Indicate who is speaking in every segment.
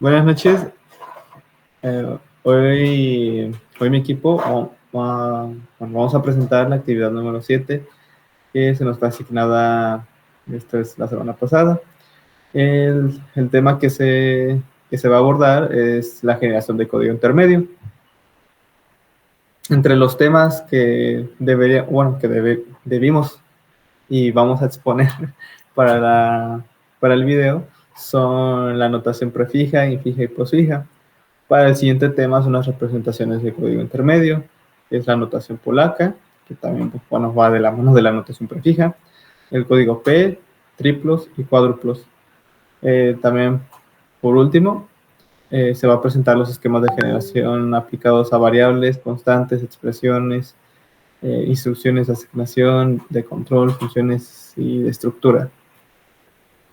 Speaker 1: Buenas noches. Hoy mi equipo vamos a presentar la actividad número 7 que se nos fue asignada, esto es la semana pasada. El tema que se va a abordar es la generación de código intermedio. Entre los temas que debimos y vamos a exponer para el video son la notación prefija, infija y posfija. Para el siguiente tema son las representaciones de código intermedio, que es la notación polaca, que también va de la mano de la notación prefija, el código P, triplos y cuádruplos. También, por último, se va a presentar los esquemas de generación aplicados a variables, constantes, expresiones, instrucciones de asignación, de control, funciones y de estructura.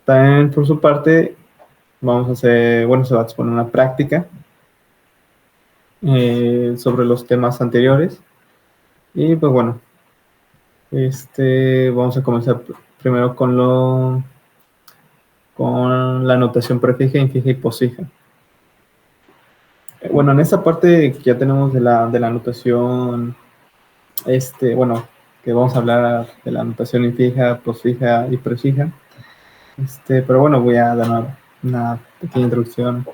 Speaker 1: También, por su parte, se va a exponer una práctica sobre los temas anteriores. Y pues bueno, vamos a comenzar primero con la notación prefija, infija y posfija. Bueno, en esta parte que ya tenemos de la notación, que vamos a hablar de la notación infija, posfija y prefija. Pero bueno, voy a dar una pequeña introducción.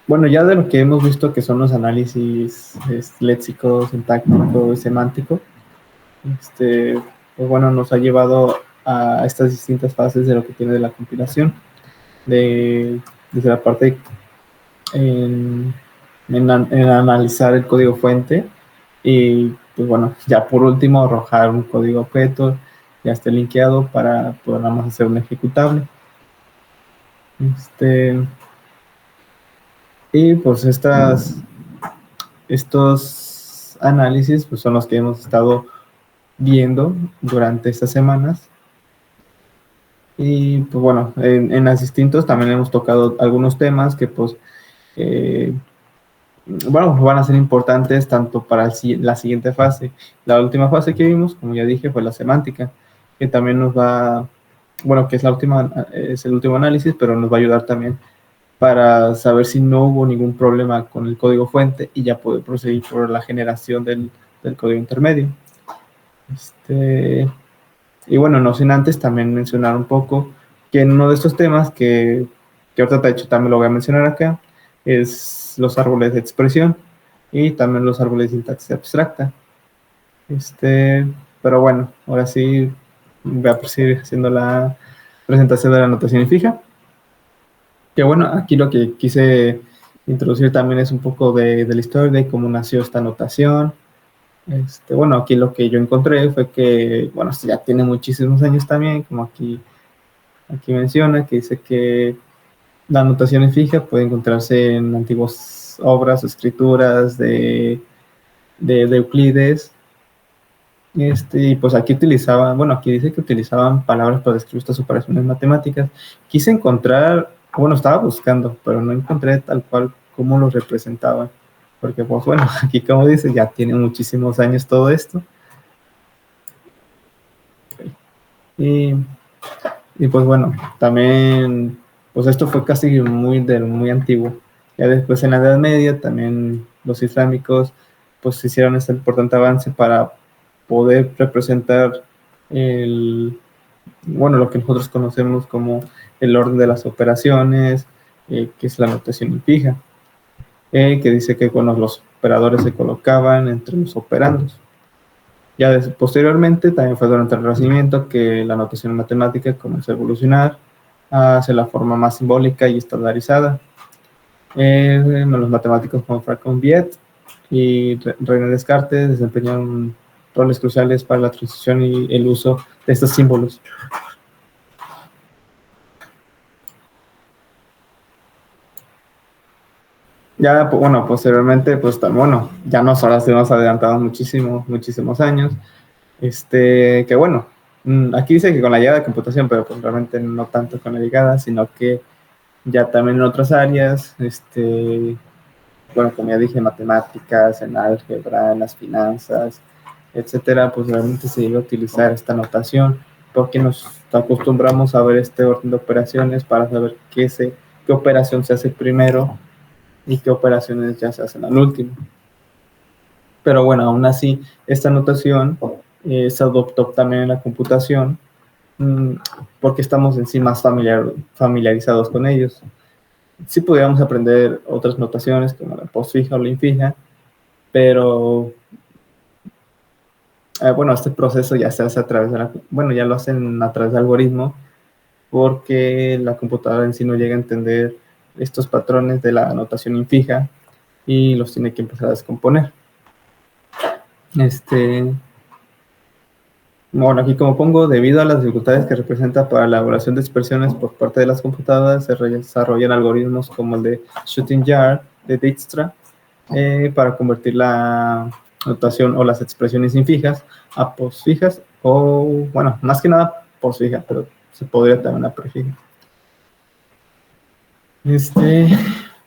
Speaker 1: Bueno, ya de lo que hemos visto que son los análisis léxico, sintáctico y semántico, pues bueno, nos ha llevado a estas distintas fases de lo que tiene de la compilación, desde la parte en analizar el código fuente y pues bueno, ya por último arrojar un código objeto, ya esté linkeado para poder nada más hacer un ejecutable. Y pues estos análisis pues son los que hemos estado viendo durante estas semanas. Y pues bueno, en las distintos también hemos tocado algunos temas que pues van a ser importantes tanto para la siguiente fase. La última fase que vimos, como ya dije, fue la semántica, que también que es es el último análisis, pero nos va a ayudar también para saber si no hubo ningún problema con el código fuente y ya poder proseguir por la generación del código intermedio. Y bueno, no sin antes también mencionar un poco que en uno de estos temas que ahorita de hecho también lo voy a mencionar acá, es los árboles de expresión y también los árboles de sintaxis abstracta. Pero bueno, ahora sí voy a proseguir haciendo la presentación de la notación fija. Que bueno, aquí lo que quise introducir también es un poco de la historia de cómo nació esta notación. Bueno, aquí lo que yo encontré fue que, bueno, esto ya tiene muchísimos años también, como aquí menciona, que dice que la notación fija puede encontrarse en antiguas obras o escrituras de Euclides. Y pues aquí aquí dice que utilizaban palabras para describir estas operaciones matemáticas. Quise encontrar, estaba buscando, pero no encontré tal cual cómo lo representaban. Porque pues bueno, aquí como dice, ya tiene muchísimos años todo esto. Y pues bueno, también, pues esto fue casi muy antiguo. Ya después en la Edad Media también los islámicos pues hicieron este importante avance para poder representar lo que nosotros conocemos como el orden de las operaciones, que es la notación fija, que dice que cuando los operadores se colocaban entre los operandos. Ya posteriormente, también fue durante el Renacimiento que la notación matemática comenzó a evolucionar hacia la forma más simbólica y estandarizada. Los matemáticos como Franck Viet y René Descartes desempeñaron roles cruciales para la transición y el uso de estos símbolos. Ya, posteriormente, pues ya nos hemos adelantado muchísimos años. Que bueno, aquí dice que con la llegada de computación, pero pues realmente no tanto con la llegada, sino que ya también en otras áreas, como ya dije, matemáticas, en álgebra, en las finanzas, etcétera, pues realmente se llega a utilizar esta notación porque nos acostumbramos a ver este orden de operaciones para saber qué operación se hace primero y qué operaciones ya se hacen al último. Pero bueno, aún así, esta notación se adoptó también en la computación porque estamos en sí más familiarizados con ellos. Sí pudiéramos aprender otras notaciones como la postfija o la infija, pero bueno, este proceso ya se hace a través ya lo hacen a través de algoritmos, porque la computadora en sí no llega a entender estos patrones de la notación infija y los tiene que empezar a descomponer. Bueno, aquí como pongo, debido a las dificultades que representa para la elaboración de expresiones por parte de las computadoras, se desarrollan algoritmos como el de Shooting Jar de Dijkstra para convertir la notación o las expresiones infijas a postfijas o, bueno, más que nada postfijas, pero se podría también a prefijas.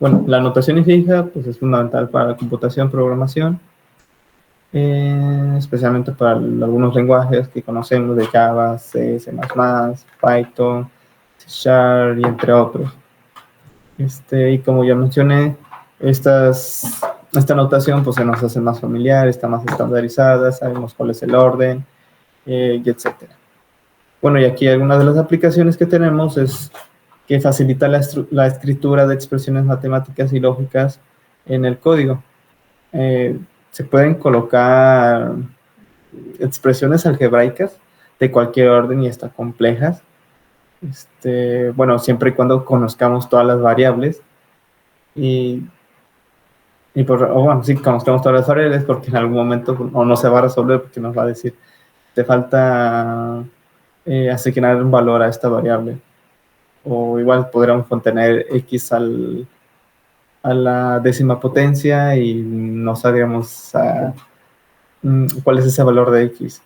Speaker 1: Bueno, la notación infija pues, es fundamental para la computación, programación, especialmente para algunos lenguajes que conocemos de Java, C, C++, Python, C Sharp y entre otros. Y como ya mencioné, esta notación pues se nos hace más familiar, está más estandarizada, sabemos cuál es el orden, y etcétera. Bueno, y aquí algunas de las aplicaciones que tenemos es que facilita la escritura de expresiones matemáticas y lógicas en el código. Se pueden colocar expresiones algebraicas de cualquier orden y hasta complejas. Bueno, siempre y cuando conozcamos todas las variables y bueno, sí, conozcamos todas las variables, porque en algún momento o no se va a resolver porque nos va a decir, te falta asignar un valor a esta variable, o igual podríamos contener x a la décima potencia y no sabríamos cuál es ese valor de x.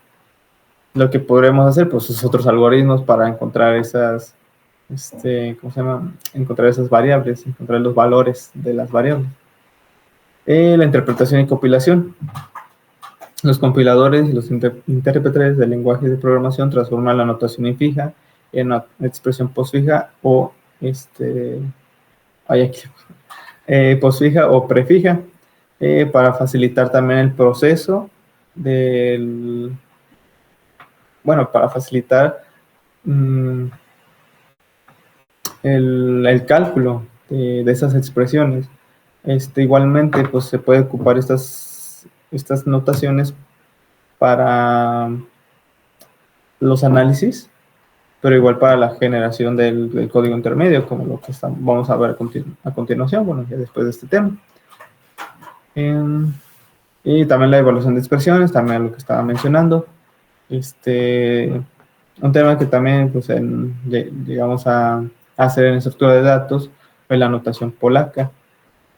Speaker 1: Lo que podremos hacer, pues, es otros algoritmos para encontrar esas, ¿cómo se llama? Encontrar esas variables, encontrar los valores de las variables. La interpretación y compilación. Los compiladores y los intérpretes del lenguaje de programación transforman la notación infija en una expresión postfija o postfija o prefija, para facilitar también el proceso para facilitar el cálculo de esas expresiones. Igualmente, pues se puede ocupar estas notaciones para los análisis, pero igual para la generación del código intermedio, como lo que vamos a ver a continuación, bueno, ya después de este tema. Y también la evaluación de expresiones, también lo que estaba mencionando. Un tema que también pues, llegamos a hacer en estructura de datos fue la notación polaca,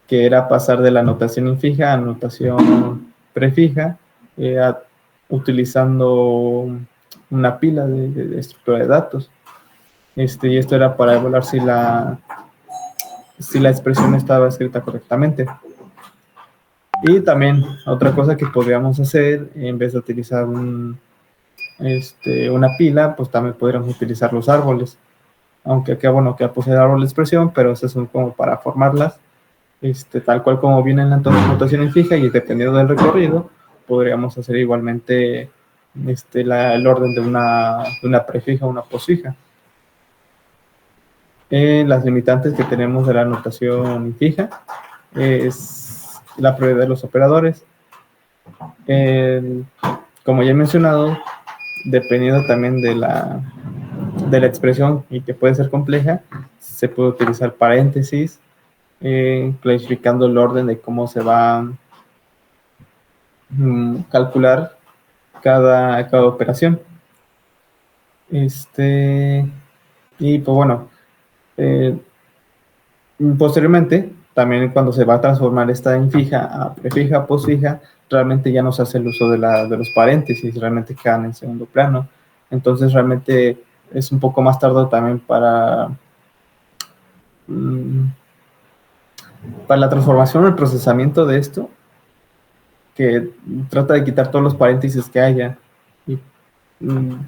Speaker 1: que era pasar de la notación infija a notación prefija, utilizando una pila de estructura de datos. Y esto era para evaluar si la expresión estaba escrita correctamente. Y también otra cosa que podríamos hacer, en vez de utilizar una pila, pues también podríamos utilizar los árboles. Aunque acá, bueno, que puse el árbol de expresión, pero esos son como para formarlas, tal cual como viene en la notación en fija, y dependiendo del recorrido, podríamos hacer igualmente el orden de una prefija o una posfija. Las limitantes que tenemos de la notación fija es la prioridad de los operadores. Como ya he mencionado, dependiendo también de la expresión, y que puede ser compleja, se puede utilizar paréntesis, clasificando el orden de cómo se va a calcular cada operación. Y pues bueno, posteriormente, también cuando se va a transformar esta infija a prefija, postfija, realmente ya no se hace el uso de los paréntesis, realmente quedan en segundo plano. Entonces realmente es un poco más tardado también para la transformación o el procesamiento de esto, que trata de quitar todos los paréntesis que haya.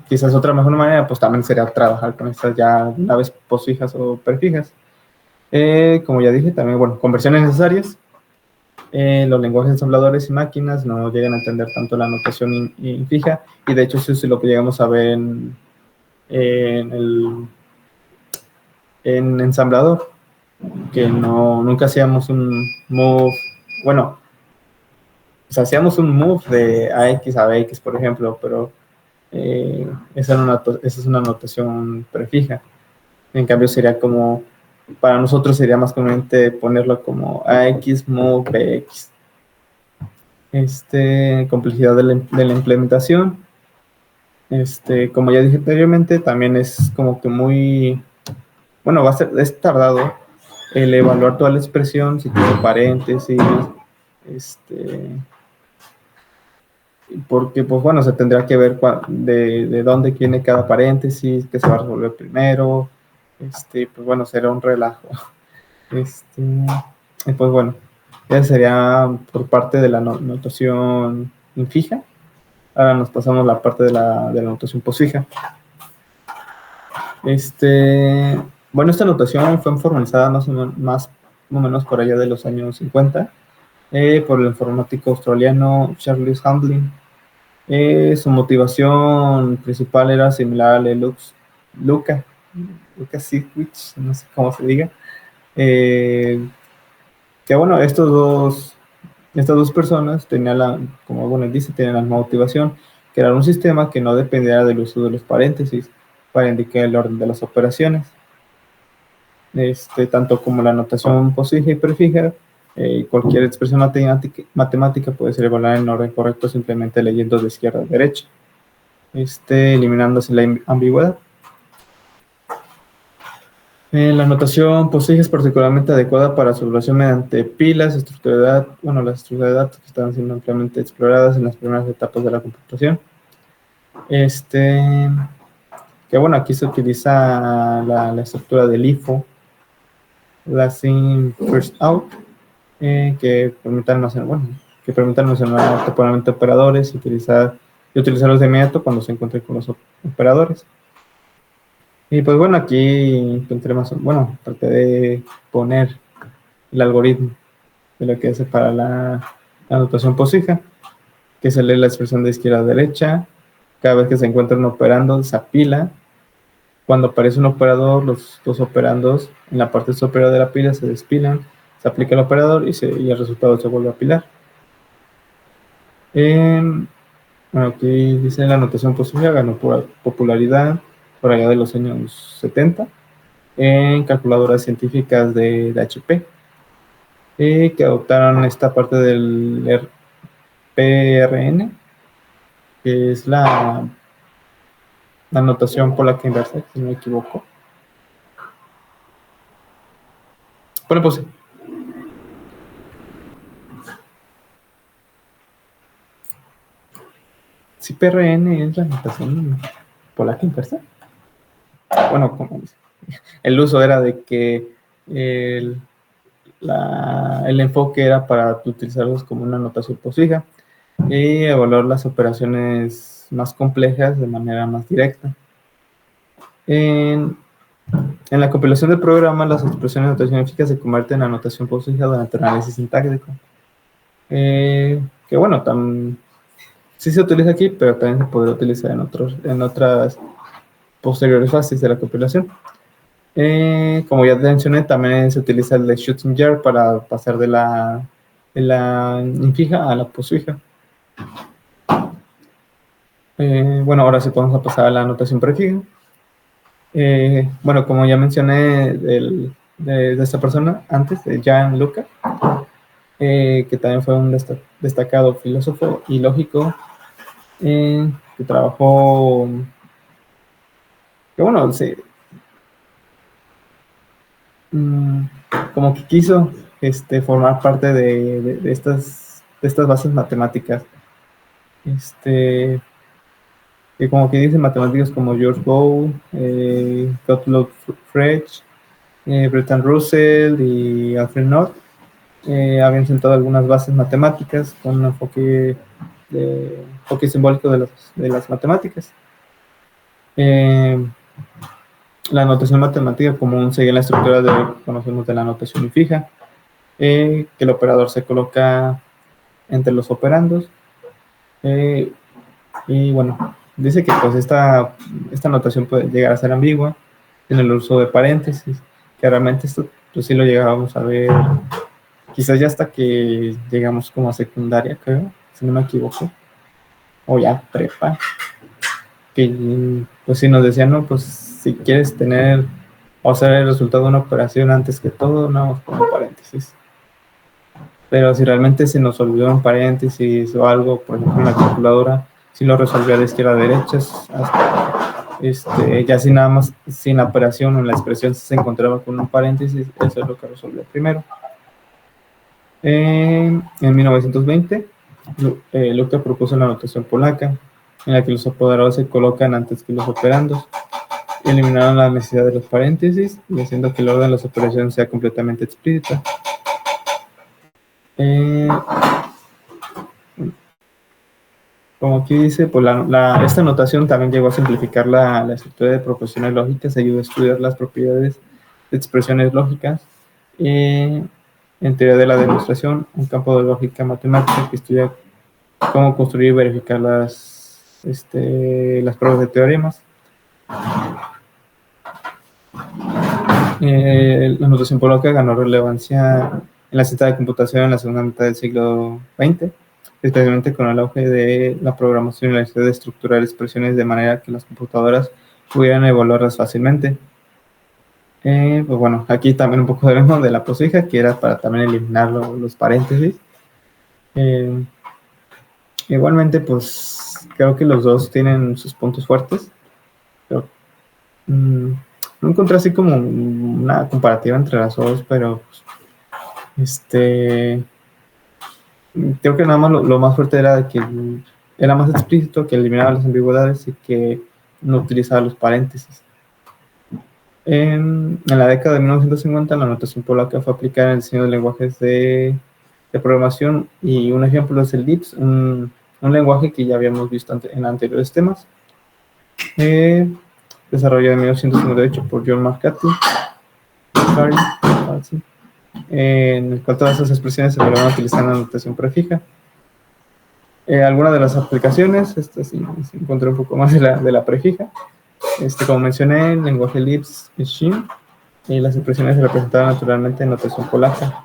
Speaker 1: quizás otra mejor manera, pues también sería trabajar con estas ya naves posfijas o prefijas. Como ya dije, también, bueno, conversiones necesarias. Los lenguajes ensambladores y máquinas no llegan a entender tanto la notación infija, y de hecho eso sí lo que llegamos a ver en ensamblador, que nunca hacíamos un move, bueno, o sea, hacíamos un move de AX a BX, por ejemplo, pero esa es una notación prefija. En cambio sería como, para nosotros sería más conveniente ponerlo como AX move BX. Complejidad de la implementación. Como ya dije anteriormente, también es como que muy, bueno, es tardado el evaluar toda la expresión, si tiene paréntesis, porque, pues bueno, se tendrá que ver de dónde viene cada paréntesis, qué se va a resolver primero, pues bueno, será un relajo. Y pues bueno, ya sería por parte de la notación infija. Ahora nos pasamos a la parte de la notación posfija. Bueno, esta notación fue formalizada más o menos por allá de los años 50 por el informático australiano Charles Handling. Su motivación principal era similar a la de Luca Sidwich, no sé cómo se diga. Que bueno, estas dos personas tenían como bueno dice, tenían la motivación, que era un sistema que no dependiera del uso de los paréntesis para indicar el orden de las operaciones. Tanto como la notación posfija y prefija, cualquier expresión matemática puede ser evaluada en orden correcto simplemente leyendo de izquierda a derecha, eliminándose la ambigüedad. La notación posfija es particularmente adecuada para su evaluación mediante pilas, estructura de datos, bueno, las estructuras de datos que están siendo ampliamente exploradas en las primeras etapas de la computación. Que bueno, aquí se utiliza la estructura del LIFO, last in, first out, que permite almacenar temporalmente operadores y utilizarlos de inmediato cuando se encuentren con los operadores. Y pues bueno, aquí traté de poner el algoritmo de lo que hace para la notación posfija, que se lee la expresión de izquierda a derecha. Cada vez que se encuentran operando, se apila. Cuando aparece un operador, los dos operandos en la parte superior de la pila se despilan, se aplica el operador y el resultado se vuelve a apilar. Aquí dice la notación posfija ganó popularidad por allá de los años 70 en calculadoras científicas de HP, que adoptaron esta parte del PRN, que es la notación polaca inversa, si no me equivoco. Bueno, pues sí, PRN es la notación polaca inversa. Bueno, como dice, el uso era de que el enfoque era para utilizarlos como una notación posfija y evaluar las operaciones más complejas de manera más directa. En la compilación del programa, las expresiones de notación fija se convierten en notación posfija durante el análisis sintáctico. Que bueno, sí se utiliza aquí, pero también se podría utilizar en otras posteriores fases de la compilación. Como ya mencioné, también se utiliza el de shooting jar para pasar de la infija a la posfija. Bueno, ahora sí vamos a pasar a la notación prefija. Bueno, como ya mencioné de esta persona antes, de Jan Luca, que también fue un destacado filósofo y lógico, que trabajó, que bueno, como que quiso formar parte de estas bases matemáticas. Que como que dicen matemáticos como George Boole, Gottlob Frege, Bertrand Russell y Alfred North habían sentado algunas bases matemáticas con un enfoque simbólico de las matemáticas. Eh, la notación matemática común sigue la estructura de lo que conocemos de la notación fija, que el operador se coloca entre los operandos. Y bueno, dice que pues esta notación puede llegar a ser ambigua en el uso de paréntesis, que realmente esto pues sí lo llegábamos a ver quizás ya hasta que llegamos como a secundaria, creo, si no me equivoco, o ya prepa, que pues sí nos decían, no, pues si quieres tener o hacer el resultado de una operación antes que todo, no, con paréntesis. Pero si realmente se nos olvidó un paréntesis o algo, por ejemplo en la calculadora, si lo resolvió de izquierda a derecha, hasta ya sin nada más, sin la operación o la expresión se encontraba con un paréntesis, eso es lo que resolvió primero. En 1920, Lucas propuso la notación polaca, en la que los operadores se colocan antes que los operandos. Eliminaron la necesidad de los paréntesis y haciendo que el orden de las operaciones sea completamente explícita. Como aquí dice, pues esta notación también llegó a simplificar la estructura de proposiciones lógicas, ayudó a estudiar las propiedades de expresiones lógicas. En teoría de la demostración, un campo de lógica matemática que estudia cómo construir y verificar las pruebas de teoremas. La notación polaca ganó relevancia en la ciencia de computación en la segunda mitad del siglo XX, especialmente con el auge de la programación y la necesidad de estructurar expresiones de manera que las computadoras pudieran evaluarlas fácilmente. Pues bueno, aquí también un poco de la posfija, que era para también eliminar los paréntesis. Igualmente, pues creo que los dos tienen sus puntos fuertes, pero no encontré así como una comparativa entre las dos, pero pues, creo que nada más lo más fuerte era que era más explícito, que eliminaba las ambigüedades y que no utilizaba los paréntesis. En la década de 1950, la notación polaca fue aplicada en el diseño de lenguajes de programación, y un ejemplo es el Lisp, un lenguaje que ya habíamos visto en anteriores temas, desarrollado en 1958 por John McCarthy, en el cual todas esas expresiones se lograron utilizar en la notación prefija. Algunas de las aplicaciones, sí encontré un poco más de la prefija. Como mencioné, el lenguaje Lisp y Shim, y las expresiones se representaban naturalmente en notación polaca.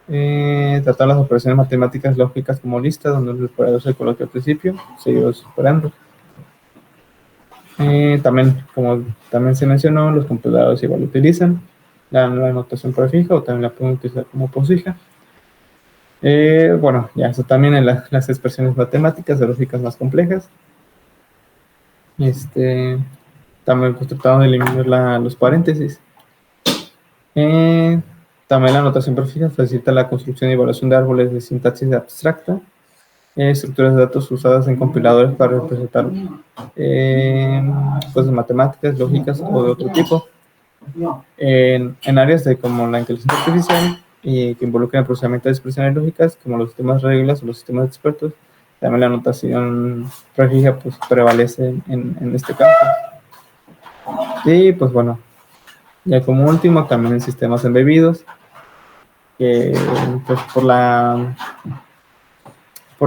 Speaker 1: Trataron las operaciones matemáticas lógicas como lista, donde el operador se coloca al principio, seguido superando. También, como también se mencionó, los compiladores igual utilizan la notación prefija, o también la pueden utilizar como posfija. Bueno, ya eso también en las expresiones matemáticas de lógicas más complejas. También pues trataron de eliminar los paréntesis. También la notación prefija facilita la construcción y evaluación de árboles de sintaxis abstracta, estructuras de datos usadas en compiladores para representar cosas matemáticas, lógicas o de otro tipo. En áreas como la inteligencia artificial y que involucran el procesamiento de expresiones lógicas, como los sistemas de reglas o los sistemas expertos, también la notación prefija pues prevalece en este campo. Y pues bueno, ya como último, también en sistemas embebidos, que pues por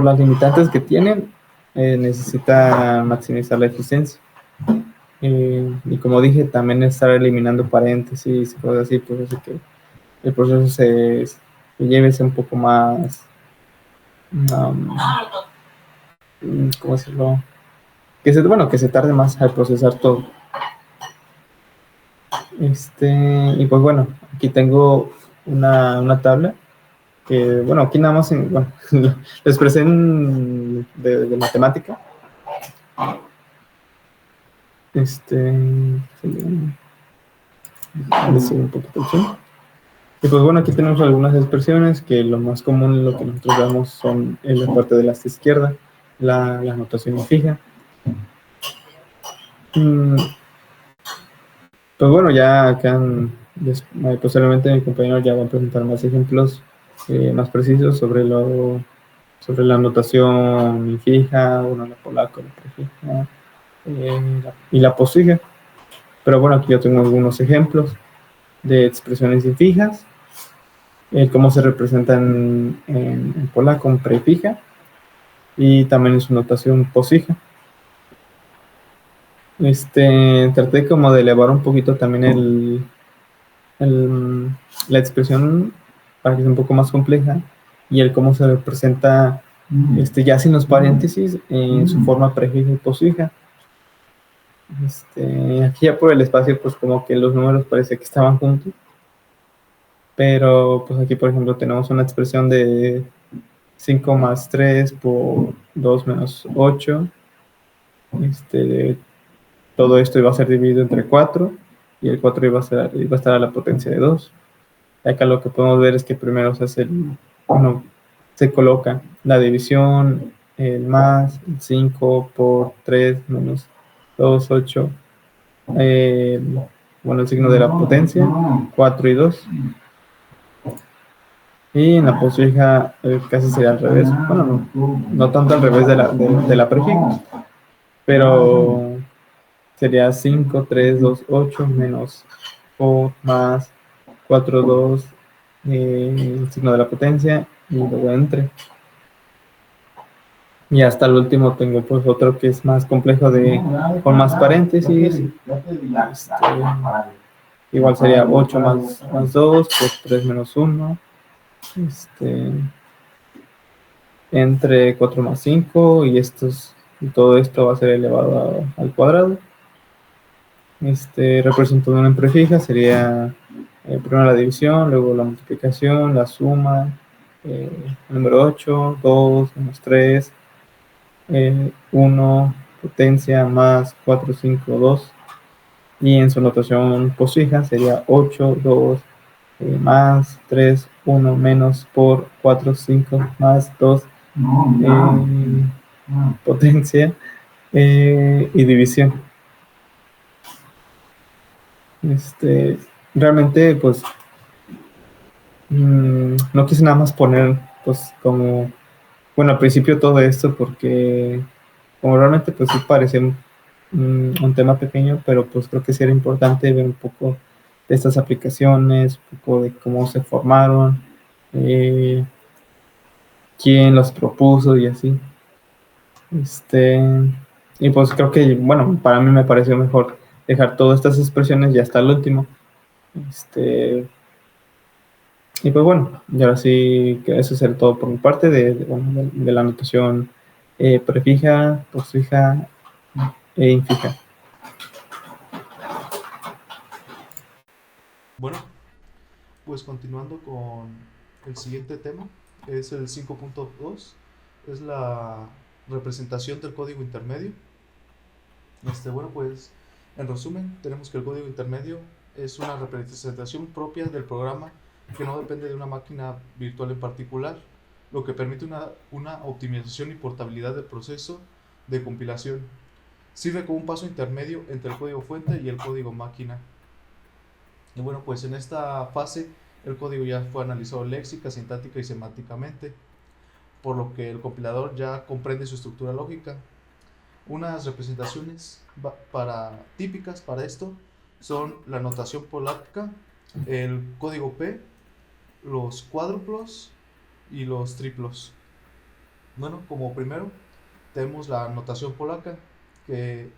Speaker 1: las limitantes que tienen, necesita maximizar la eficiencia. Y como dije, también estar eliminando paréntesis y cosas así, pues hace que el proceso se lleve un poco más, ¿cómo decirlo? Que se tarde más al procesar todo. Y pues bueno, aquí tengo una tabla que, bueno, aquí nada más, bueno, lo expresé de matemática. Un poquito aquí. Y pues bueno, aquí tenemos algunas expresiones que lo más común, lo que nosotros vemos son en la parte de la izquierda, la notación fija. Pues bueno, ya acá posteriormente mi compañero ya va a presentar más ejemplos más precisos sobre la notación fija, la polaca, la prefija, y la posfija. Pero bueno, aquí yo tengo algunos ejemplos de expresiones infijas, cómo se representan en polaco en prefija y también en su notación posfija. Traté como de elevar un poquito también la expresión para que sea un poco más compleja y el cómo se representa ya sin los paréntesis en su forma prefija y posfija. Aquí ya por el espacio pues como que los números parece que estaban juntos, pero pues aquí por ejemplo tenemos una expresión de 5 más 3 por 2 menos 8. Todo esto iba a ser dividido entre 4 y el 4 iba a estar a la potencia de 2. Acá lo que podemos ver es que primero se hace se coloca la división, el más, el 5 por 3 menos 2, 8. El signo de la potencia, 4 y 2. Y en la posfija casi sería al revés. Bueno, no tanto al revés de la prefija, pero sería 5, 3, 2, 8 menos 4 más 4, 2, el signo de la potencia y luego entre. Y hasta el último tengo pues otro que es más complejo con más paréntesis. Igual sería 8 más 2 por 3 menos 1. Entre 4 más 5 y todo esto va a ser elevado al cuadrado. Representado en prefija sería primero la división, luego la multiplicación, la suma, número 8, 2, menos 3, 1, potencia, más 4, 5, 2. Y en su notación posfija sería 8, 2, más 3, 1, menos por 4, 5, más 2, potencia y división. Realmente, pues, no quise nada más poner, pues, al principio todo esto porque, como realmente, pues, sí parece un tema pequeño, pero pues creo que sí era importante ver un poco de estas aplicaciones, un poco de cómo se formaron, quién los propuso y así. Y pues creo que, bueno, para mí me pareció mejor dejar todas estas expresiones ya hasta el último. Y pues bueno, y ahora sí que eso sería todo por mi parte de la notación prefija, posfija e infija.
Speaker 2: Bueno, pues continuando con el siguiente tema, es el 5.2, es la representación del código intermedio. Bueno, pues en resumen, tenemos que el código intermedio es una representación propia del programa que no depende de una máquina virtual en particular, lo que permite una optimización y portabilidad del proceso de compilación. Sirve como un paso intermedio entre el código fuente y el código máquina. Y bueno, pues en esta fase el código ya fue analizado léxica, sintáctica y semánticamente, por lo que el compilador ya comprende su estructura lógica. Unas representaciones típicas para esto son la notación polaca, el código P, los cuádruplos y los triplos. Bueno, como primero tenemos la notación polaca, que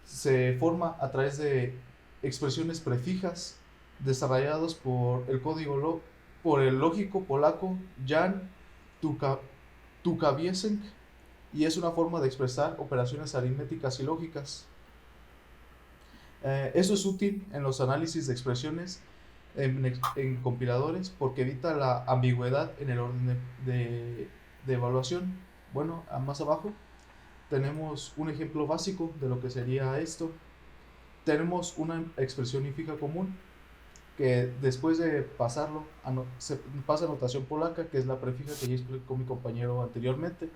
Speaker 2: se forma a través de expresiones prefijas desarrollados por el lógico polaco Jan Tukawiecek, y es una forma de expresar operaciones aritméticas y lógicas. Eso es útil en los análisis de expresiones en compiladores porque evita la ambigüedad en el orden de evaluación. Bueno, más abajo tenemos un ejemplo básico de lo que sería esto. Tenemos una expresión infija común que después de pasarlo se pasa a notación polaca, que es la prefija que ya explicó mi compañero anteriormente,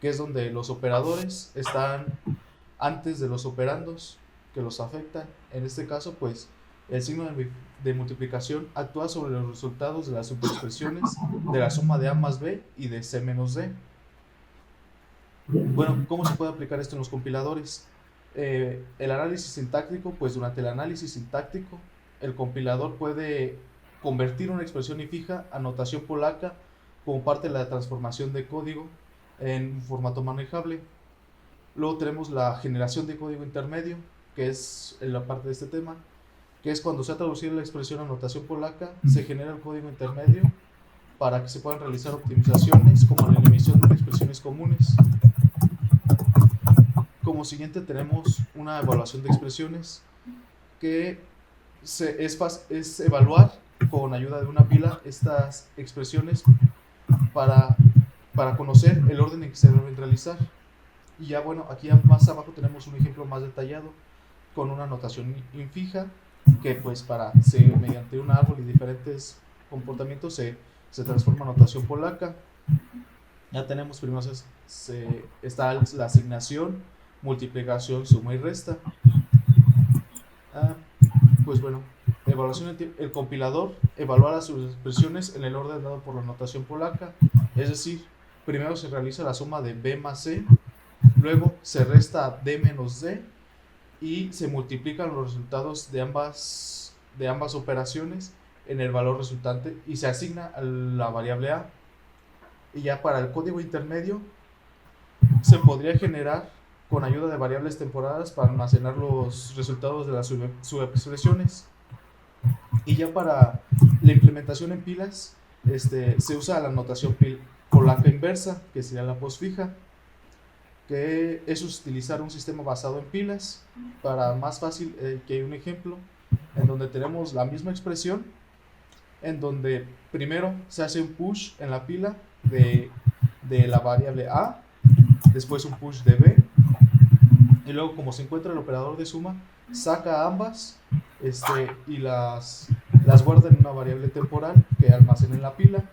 Speaker 2: que es donde los operadores están antes de los operandos que los afectan. En este caso, pues, el signo de multiplicación actúa sobre los resultados de las subexpresiones de la suma de A más B y de C menos D. Bueno, ¿cómo se puede aplicar esto en los compiladores? El análisis sintáctico, pues durante el análisis sintáctico, el compilador puede convertir una expresión fija a notación polaca como parte de la transformación de código en un formato manejable. Luego tenemos la generación de código intermedio, que es la parte de este tema, que es cuando se ha traducido la expresión a notación polaca, se genera el código intermedio para que se puedan realizar optimizaciones como la emisión de expresiones comunes. Como siguiente tenemos una evaluación de expresiones, que es evaluar con ayuda de una pila estas expresiones para, para conocer el orden en que se deben realizar. Y ya bueno, aquí más abajo tenemos un ejemplo más detallado con una notación infija que pues mediante un árbol y diferentes comportamientos se transforma en notación polaca. Ya tenemos primero está la asignación, multiplicación, suma y resta. Pues bueno, evaluación el compilador evaluará sus expresiones en el orden dado por la notación polaca, es decir, primero se realiza la suma de b más c, luego se resta d menos d y se multiplican los resultados de ambas operaciones en el valor resultante y se asigna a la variable a. Y ya para el código intermedio se podría generar con ayuda de variables temporales para almacenar los resultados de las subexpresiones. Y ya para la implementación en pilas, se usa la notación polaca inversa, que sería la postfija, que es utilizar un sistema basado en pilas. Para más fácil, que hay un ejemplo en donde tenemos la misma expresión, en donde primero se hace un push en la pila de la variable a, después un push de b, y luego como se encuentra el operador de suma, saca ambas y las guarda en una variable temporal que almacena en la pila.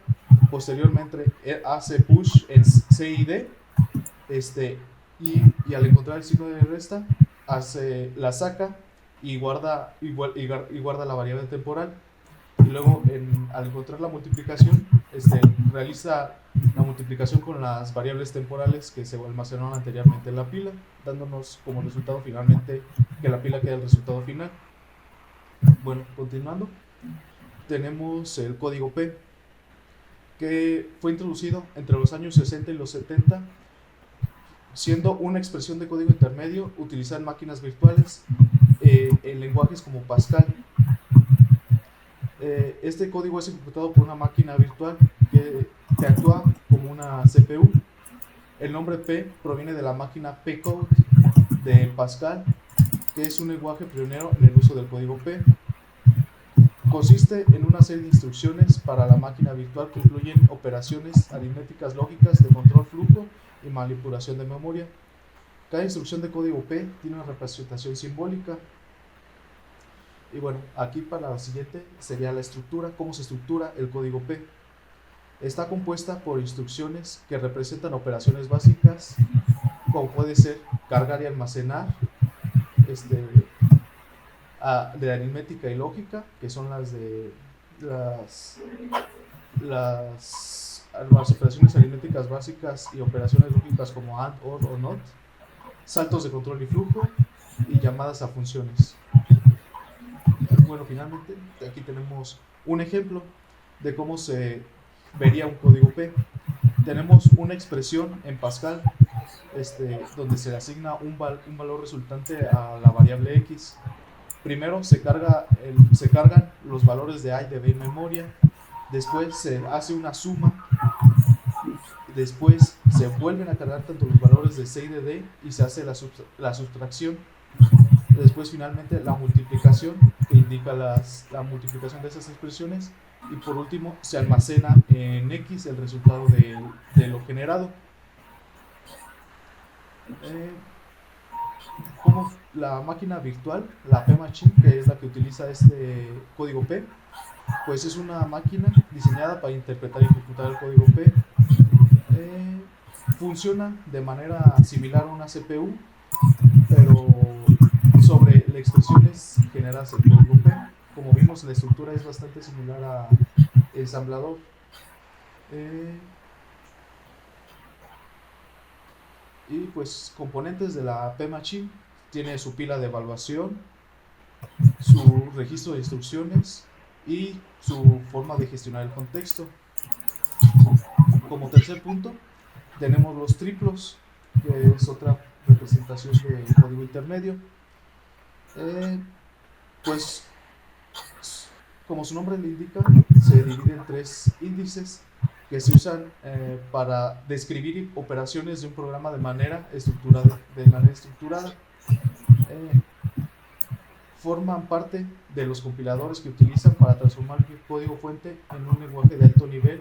Speaker 2: Posteriormente hace push en c y d, y al encontrar el signo de resta la saca y guarda la variable temporal. Y luego al encontrar la multiplicación, realiza la multiplicación con las variables temporales que se almacenaron anteriormente en la pila, dándonos como resultado finalmente que la pila queda el resultado final. Bueno, continuando, tenemos el código P, que fue introducido entre los años 60 y los 70, siendo una expresión de código intermedio utilizada en máquinas virtuales en lenguajes como Pascal. Este código es ejecutado por una máquina virtual que actúa como una CPU. El nombre P proviene de la máquina P-Code de Pascal, que es un lenguaje pionero en el uso del código P. Consiste en una serie de instrucciones para la máquina virtual que incluyen operaciones aritméticas lógicas de control flujo y manipulación de memoria. Cada instrucción de código P tiene una representación simbólica. Y bueno, aquí para la siguiente sería la estructura, cómo se estructura el código P. Está compuesta por instrucciones que representan operaciones básicas, como puede ser cargar y almacenar, de aritmética y lógica, que son las de las operaciones aritméticas básicas y operaciones lógicas como AND, OR o NOT, saltos de control y flujo y llamadas a funciones. Bueno, finalmente aquí tenemos un ejemplo de cómo se vería un código P. Tenemos una expresión en Pascal donde se le asigna un valor resultante a la variable X. Primero se cargan los valores de A y de B en memoria, después se hace una suma, después se vuelven a cargar tanto los valores de C y de D y se hace la sustracción. Después finalmente la multiplicación, que indica la multiplicación de esas expresiones, y por último se almacena en X el resultado de lo generado. Como la máquina virtual, la P-Machine, que es la que utiliza este código P, pues es una máquina diseñada para interpretar y ejecutar el código P. Funciona de manera similar a una CPU, pero sobre las expresiones generadas en código P. Como vimos, la estructura es bastante similar a ensamblador. Y pues componentes de la P-Machine tiene su pila de evaluación, su registro de instrucciones y su forma de gestionar el contexto. Como tercer punto, tenemos los triplos, que es otra representación de código intermedio. Pues, como su nombre le indica, se divide en 3 índices que se usan para describir operaciones de un programa de manera estructurada. Forman parte de los compiladores que utilizan para transformar el código fuente en un lenguaje de alto nivel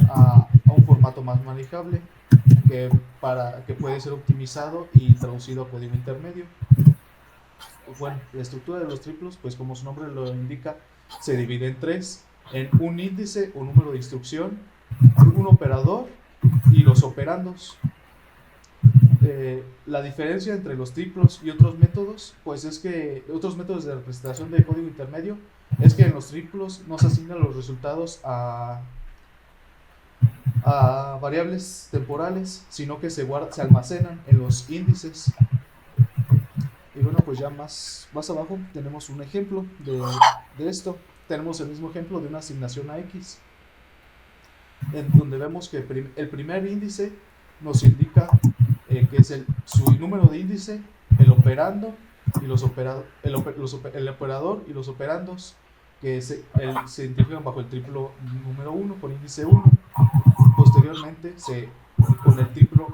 Speaker 2: a un formato más manejable que puede ser optimizado y traducido a código intermedio. Bueno, la estructura de los triplos, pues como su nombre lo indica, se divide en 3, en un índice o número de instrucción, un operador y los operandos. La diferencia entre los triplos y otros métodos, pues es que otros métodos de representación de código intermedio, es que en los triplos no se asignan los resultados a variables temporales, sino que se almacenan en los índices. Y bueno, pues ya más abajo tenemos un ejemplo de esto. Tenemos el mismo ejemplo de una asignación a X, en donde vemos que el primer índice nos indica que es su número de índice, el operando y el operador y los operandos, que se identifican bajo el triplo número 1 con índice 1. Posteriormente, con el triplo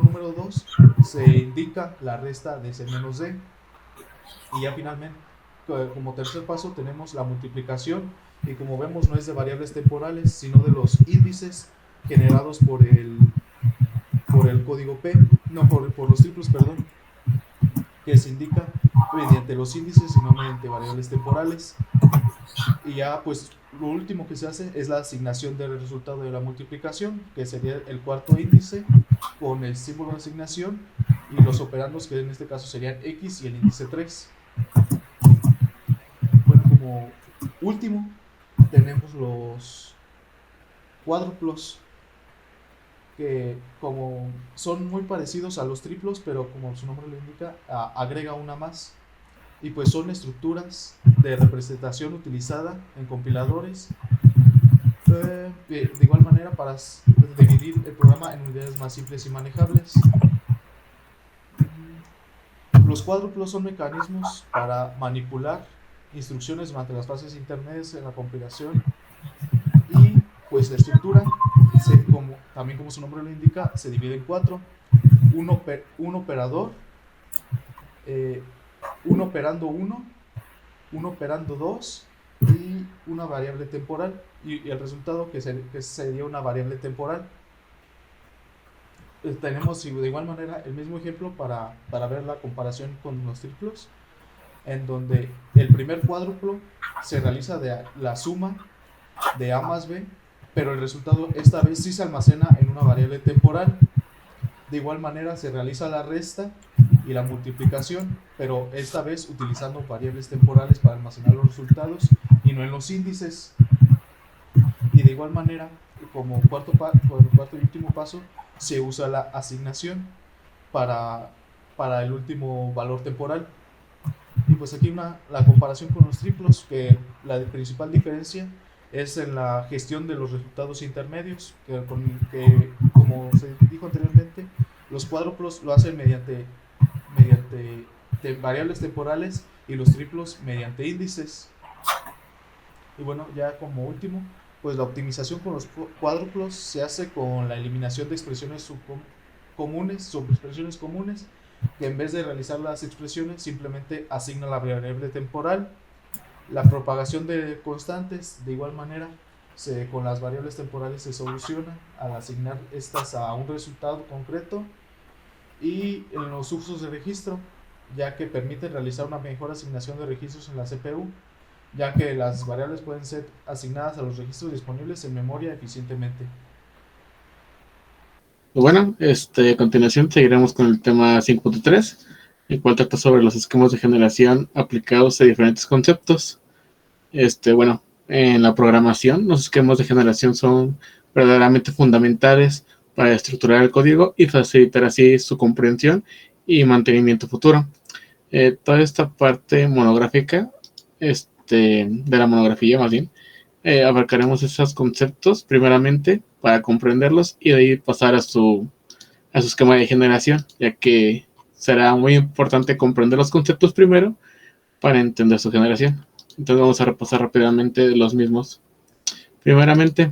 Speaker 2: número 2 se indica la resta de C menos D. Y ya finalmente, como tercer paso, tenemos la multiplicación, y como vemos no es de variables temporales, sino de los índices generados por el código P, no, por los triplos, perdón, que se indica mediante los índices y no mediante variables temporales. Y ya pues lo último que se hace es la asignación del resultado de la multiplicación, que sería el cuarto índice con el símbolo de asignación y los operandos, que en este caso serían X y el índice 3. Bueno, como último tenemos los cuádruplos, que como son muy parecidos a los triplos, pero como su nombre lo indica, agrega una más. Y pues son estructuras de representación utilizada en compiladores, de igual manera para dividir el programa en unidades más simples y manejables. Los cuádruplos son mecanismos para manipular instrucciones durante las fases intermedias en la compilación, y pues la estructura, también como su nombre lo indica, se divide en 4: un operador, un operando 1, un operando 2 y una variable temporal, y el resultado que sería una variable temporal. Tenemos de igual manera el mismo ejemplo para ver la comparación con los triplos, en donde el primer cuádruplo se realiza de la suma de A más B, pero el resultado esta vez sí se almacena en una variable temporal. De igual manera se realiza la resta y la multiplicación, pero esta vez utilizando variables temporales para almacenar los resultados y no en los índices. Y de igual manera, como cuarto y último paso, se usa la asignación para el último valor temporal. Y pues aquí la comparación con los triplos, que la principal diferencia es en la gestión de los resultados intermedios, que como se dijo anteriormente, los cuádruplos lo hacen mediante variables temporales y los triplos mediante índices. Y bueno, ya como último, pues la optimización con los cuádruplos se hace con la eliminación de expresiones subexpresiones comunes, que en vez de realizar las expresiones simplemente asigna la variable temporal. La propagación de constantes, de igual manera, con las variables temporales se soluciona al asignar estas a un resultado concreto. Y en los usos de registro, ya que permite realizar una mejor asignación de registros en la CPU, ya que las variables pueden ser asignadas a los registros disponibles en memoria eficientemente.
Speaker 3: Bueno, a continuación seguiremos con el tema 5.3, el cual trata sobre los esquemas de generación aplicados a diferentes conceptos. Bueno, en la programación, los esquemas de generación son verdaderamente fundamentales para estructurar el código y facilitar así su comprensión y mantenimiento futuro. Toda esta parte monográfica, de la monografía más bien, abarcaremos esos conceptos primeramente para comprenderlos y de ahí pasar a su esquema de generación, ya que será muy importante comprender los conceptos primero para entender su generación. Entonces vamos a repasar rápidamente los mismos. Primeramente,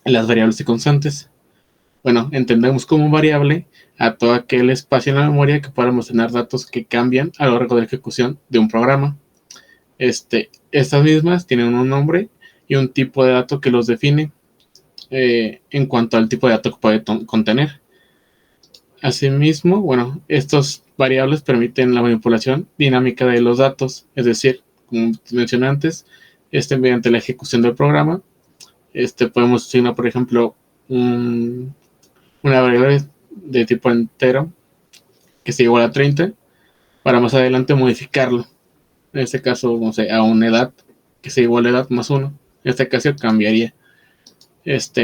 Speaker 3: las variables y constantes. Bueno, entendemos como variable a todo aquel espacio en la memoria que pueda almacenar datos que cambian a lo largo de la ejecución de un programa. Estas mismas tienen un nombre y un tipo de dato que los define en cuanto al tipo de dato que puede contener. Asimismo, bueno, estas variables permiten la manipulación dinámica de los datos, es decir, como mencioné antes, mediante la ejecución del programa, podemos asignar, por ejemplo, una variable de tipo entero que sea igual a 30 para más adelante modificarlo. En este caso, no sé, a una edad que sea igual a edad más 1. En este caso cambiaría.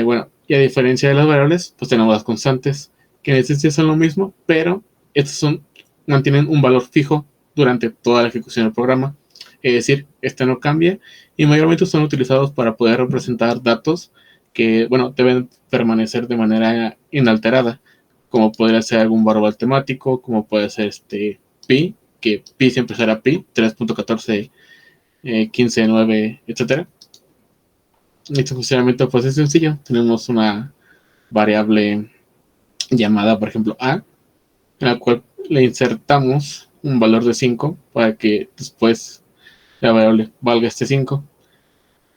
Speaker 3: Bueno, y a diferencia de las variables, pues tenemos las constantes, que en esencia son lo mismo, pero estas mantienen un valor fijo durante toda la ejecución del programa. Es decir, no cambia y mayormente son utilizados para poder representar datos que, bueno, deben permanecer de manera inalterada, como podría ser algún valor temático, como puede ser pi, que pi siempre será pi, 3.14, 15, 9, etc. Este funcionamiento pues es sencillo. Tenemos una variable llamada, por ejemplo, a, en la cual le insertamos un valor de 5 para que después la variable valga 5.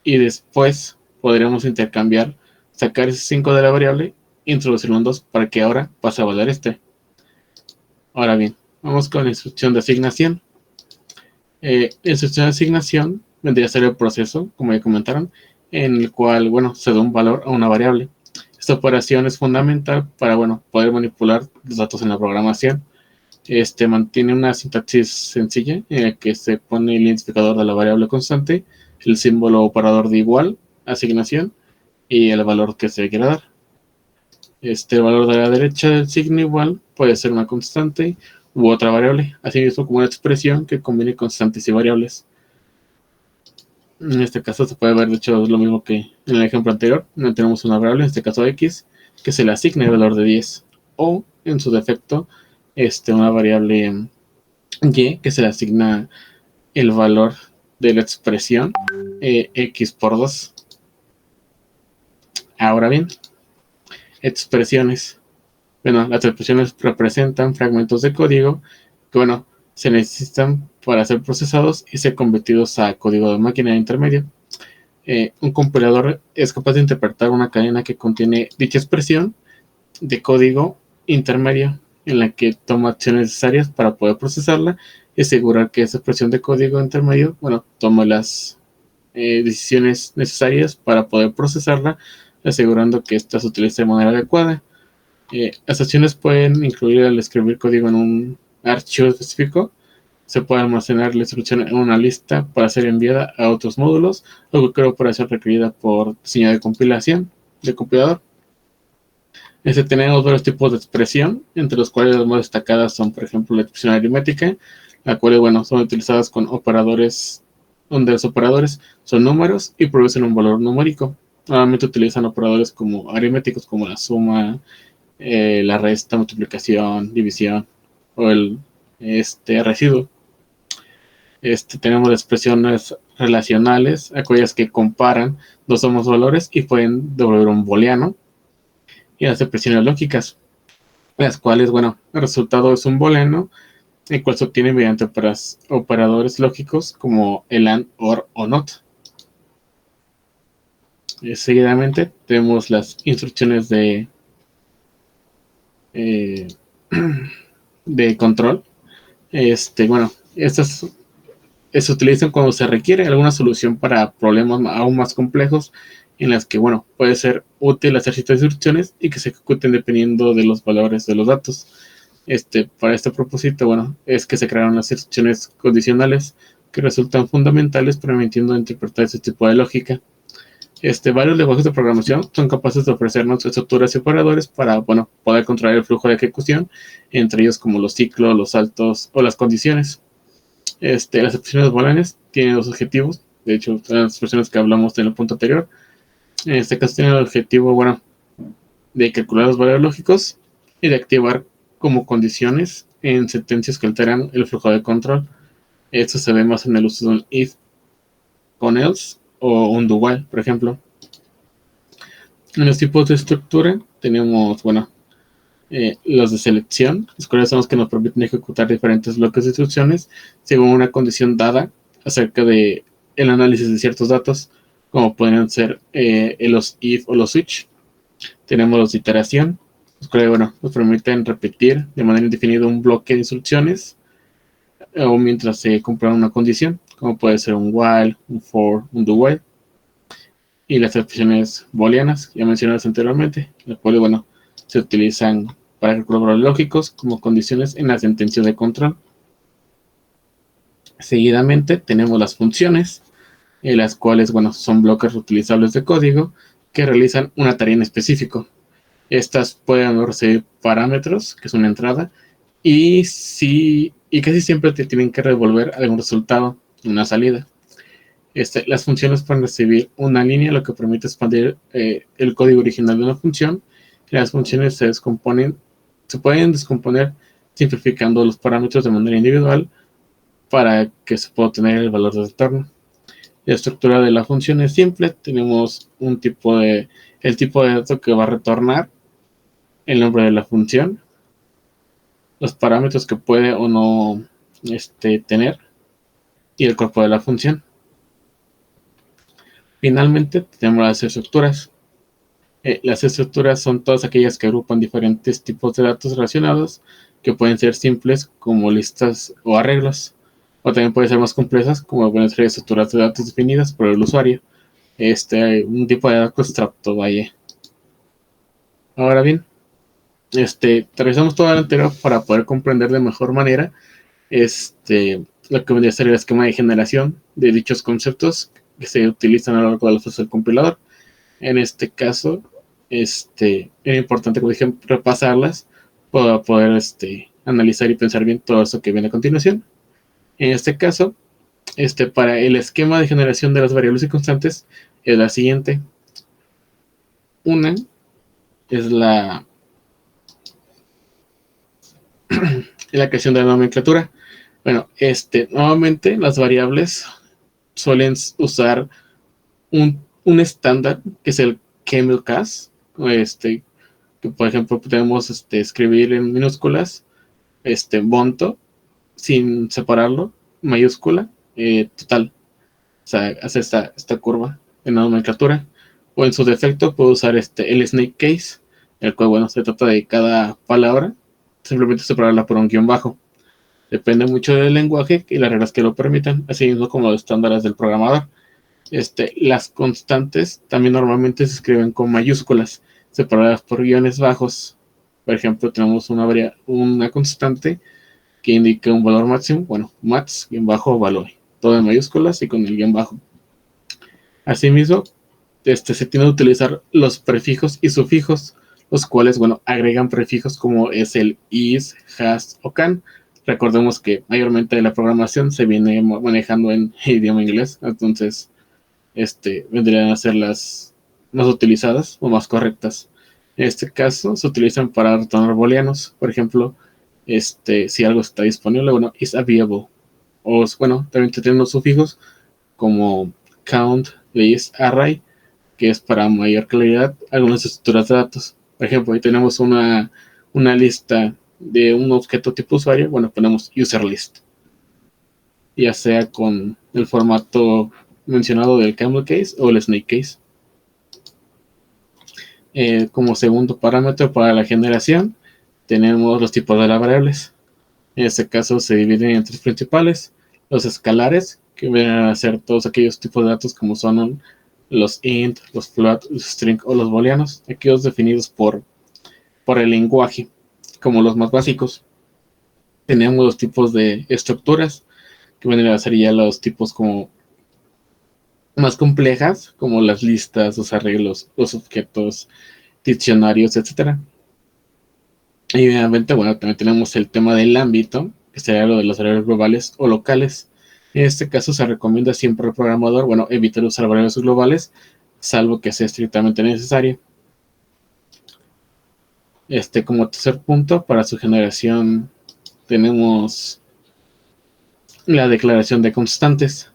Speaker 3: Y después podríamos intercambiar, sacar ese 5 de la variable, introducirlo en 2 para que ahora pase a valer Ahora bien, vamos con la instrucción de asignación. La instrucción de asignación vendría a ser el proceso, como ya comentaron, en el cual, bueno, se da un valor a una variable. Esta operación es fundamental para, bueno, poder manipular los datos en la programación. Mantiene una sintaxis sencilla en la que se pone el identificador de la variable constante, el símbolo operador de igual, asignación, y el valor que se quiera dar. El valor de la derecha del signo igual puede ser una constante u otra variable, así mismo como una expresión que combine constantes y variables. En este caso se puede ver, de hecho, lo mismo que en el ejemplo anterior. Tenemos una variable, en este caso x, que se le asigna el valor de 10, o en su defecto, una variable y, que se le asigna el valor de la expresión x por 2. Ahora bien, expresiones. Bueno, las expresiones representan fragmentos de código que, bueno, se necesitan para ser procesados y ser convertidos a código de máquina intermedio. Un compilador es capaz de interpretar una cadena que contiene dicha expresión de código intermedio, en la que toma acciones necesarias para poder procesarla y asegurar que esa expresión de código intermedio, bueno, toma las decisiones necesarias para poder procesarla, asegurando que ésta se utilice de manera adecuada. Las acciones pueden incluir el escribir código en un archivo específico. Se puede almacenar la instrucción en una lista para ser enviada a otros módulos o cualquier operación requerida por diseño de compilación de compilador. Tenemos varios tipos de expresión, entre los cuales las más destacadas son, por ejemplo, la expresión aritmética, las cuales, bueno, son utilizadas con operadores, donde los operadores son números y producen un valor numérico. Normalmente utilizan operadores como aritméticos, como la suma, la resta, multiplicación, división o el residuo. Tenemos las expresiones relacionales, aquellas que comparan dos o más valores y pueden devolver un booleano. Y las expresiones lógicas, las cuales, bueno, el resultado es un booleano, el cual se obtiene mediante operadores lógicos como el AND, OR o NOT. Seguidamente tenemos las instrucciones de control. Bueno, estas se utilizan cuando se requiere alguna solución para problemas aún más complejos, en las que, bueno, puede ser útil hacer ciertas instrucciones y que se ejecuten dependiendo de los valores de los datos. Para este propósito, bueno, es que se crearon las instrucciones condicionales que resultan fundamentales permitiendo interpretar este tipo de lógica. Varios lenguajes de programación son capaces de ofrecernos estructuras y operadores para, bueno, poder controlar el flujo de ejecución, entre ellos como los ciclos, los saltos o las condiciones. Las expresiones booleanas tienen dos objetivos, de hecho, las expresiones que hablamos en el punto anterior. En este caso tienen el objetivo, bueno, de calcular los valores lógicos y de activar como condiciones en sentencias que alteran el flujo de control. Esto se ve más en el uso de un if con else o un do while, por ejemplo. En los tipos de estructura tenemos, bueno, los de selección, los cuales son los que nos permiten ejecutar diferentes bloques de instrucciones según una condición dada acerca de el análisis de ciertos datos, como pueden ser los if o los switch. Tenemos los de iteración, los cuales, bueno, nos permiten repetir de manera indefinida un bloque de instrucciones o mientras se comprueba una condición, como puede ser un while, un for, un do while. Y las expresiones booleanas, ya mencionadas anteriormente, las cuales, bueno, se utilizan para calcular valores lógicos como condiciones en la sentencia de control. Seguidamente tenemos las funciones, las cuales, bueno, son bloques reutilizables de código que realizan una tarea en específico. Estas pueden recibir parámetros, que es una entrada, y casi siempre te tienen que devolver algún resultado, una salida. Las funciones pueden recibir una línea, lo que permite expandir el código original de una función. Las funciones se pueden descomponer simplificando los parámetros de manera individual para que se pueda obtener el valor de retorno. La estructura de la función es simple. Tenemos el tipo de dato que va a retornar, el nombre de la función, los parámetros que puede o no tener y el cuerpo de la función. Finalmente tenemos las estructuras. Las estructuras son todas aquellas que agrupan diferentes tipos de datos relacionados, que pueden ser simples como listas o arreglos, o también pueden ser más complejas como pueden ser estructuras de datos definidas por el usuario. Un tipo de dato abstracto, vaya. Ahora bien, revisamos todo lo anterior para poder comprender de mejor manera lo que vendría a ser el esquema de generación de dichos conceptos que se utilizan a lo largo del proceso del compilador. En este caso, es importante, como dije, repasarlas para poder analizar y pensar bien todo eso que viene a continuación. En este caso, para el esquema de generación de las variables y constantes es la siguiente. Una es la creación de la nomenclatura. Bueno, nuevamente las variables suelen usar un estándar que es el camel case, que por ejemplo podemos escribir en minúsculas monto sin separarlo, mayúscula, total, o sea, hace esta curva en la nomenclatura, o en su defecto puedo usar el snake case, el cual, bueno, se trata de cada palabra simplemente separarla por un guión bajo. Depende mucho del lenguaje y las reglas que lo permitan, así mismo como los estándares del programador. Las constantes también normalmente se escriben con mayúsculas separadas por guiones bajos. Por ejemplo, tenemos una constante que indica un valor máximo, bueno, max-valor, todo en mayúsculas y con el guión bajo. Asimismo, se tiende a utilizar los prefijos y sufijos, los cuales, bueno, agregan prefijos como es el is, has o can. Recordemos que mayormente la programación se viene manejando en idioma inglés, entonces vendrían a ser las más utilizadas o más correctas. En este caso se utilizan para retornar booleanos. Por ejemplo, si algo está disponible, bueno, is available. O bueno, también tenemos sufijos como count, list, array, que es para mayor claridad algunas estructuras de datos. Por ejemplo, ahí tenemos una lista de un objeto tipo usuario, bueno, ponemos user list, ya sea con el formato mencionado del camel case o el snake case. Como segundo parámetro para la generación tenemos los tipos de las variables. En este caso se dividen en tres principales: los escalares, que vienen a ser todos aquellos tipos de datos como son los int, los float, los string o los booleanos, aquellos definidos por el lenguaje como los más básicos. Tenemos los tipos de estructuras, que vienen a ser ya los tipos como más complejas, como las listas, los arreglos, los objetos, diccionarios, etcétera. Y obviamente, bueno, también tenemos el tema del ámbito, que sería lo de las variables globales o locales. En este caso se recomienda siempre al programador, bueno, evitar usar variables globales, salvo que sea estrictamente necesario. Como tercer punto, para su generación tenemos la declaración de constantes.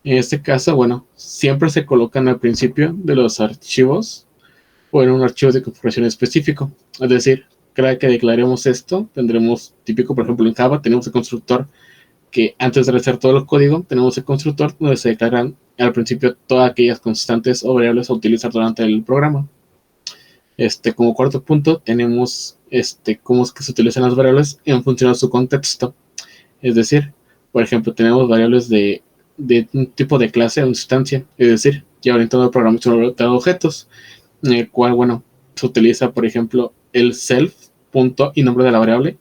Speaker 3: En este caso, bueno, siempre se colocan al principio de los archivos o en un archivo de configuración específico. Es decir, cada que declaremos esto, tendremos, típico, por ejemplo, en Java, tenemos el constructor que antes de realizar todo el código, tenemos el constructor donde se declaran al principio todas aquellas constantes o variables a utilizar durante el programa. Como cuarto punto, tenemos cómo es que se utilizan las variables en función de su contexto. Es decir, por ejemplo, tenemos variables de un tipo de clase o instancia, es decir, ya orientado al programación orientada a objetos, en el cual, bueno, se utiliza, por ejemplo, el self, punto y nombre de la variable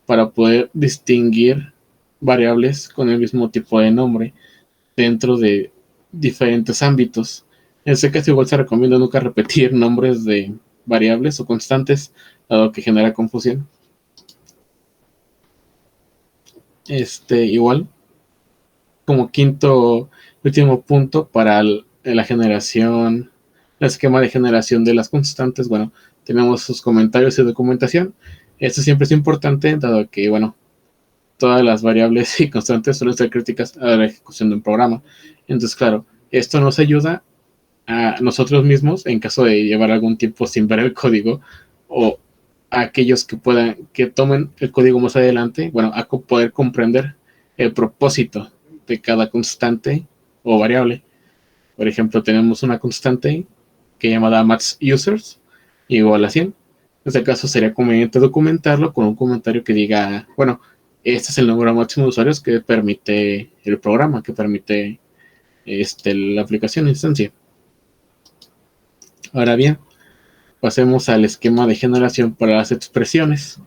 Speaker 3: para poder distinguir variables con el mismo tipo de nombre dentro de diferentes ámbitos. En este caso, igual se recomienda nunca repetir nombres de variables o constantes, dado que genera confusión. Igual, como quinto último punto para la generación, el esquema de generación de las constantes, bueno, tenemos sus comentarios y documentación. Esto siempre es importante, dado que, bueno, todas las variables y constantes suelen ser críticas a la ejecución de un programa. Entonces, claro, esto nos ayuda a nosotros mismos, en caso de llevar algún tiempo sin ver el código, o a aquellos que tomen el código más adelante, bueno, a poder comprender el propósito de cada constante o variable. Por ejemplo, tenemos una constante que es llamada max_users igual a 100. En este caso sería conveniente documentarlo con un comentario que diga, bueno, este es el número máximo de usuarios que permite el programa, que permite la aplicación instancia. Ahora bien, pasemos al esquema de generación para las expresiones.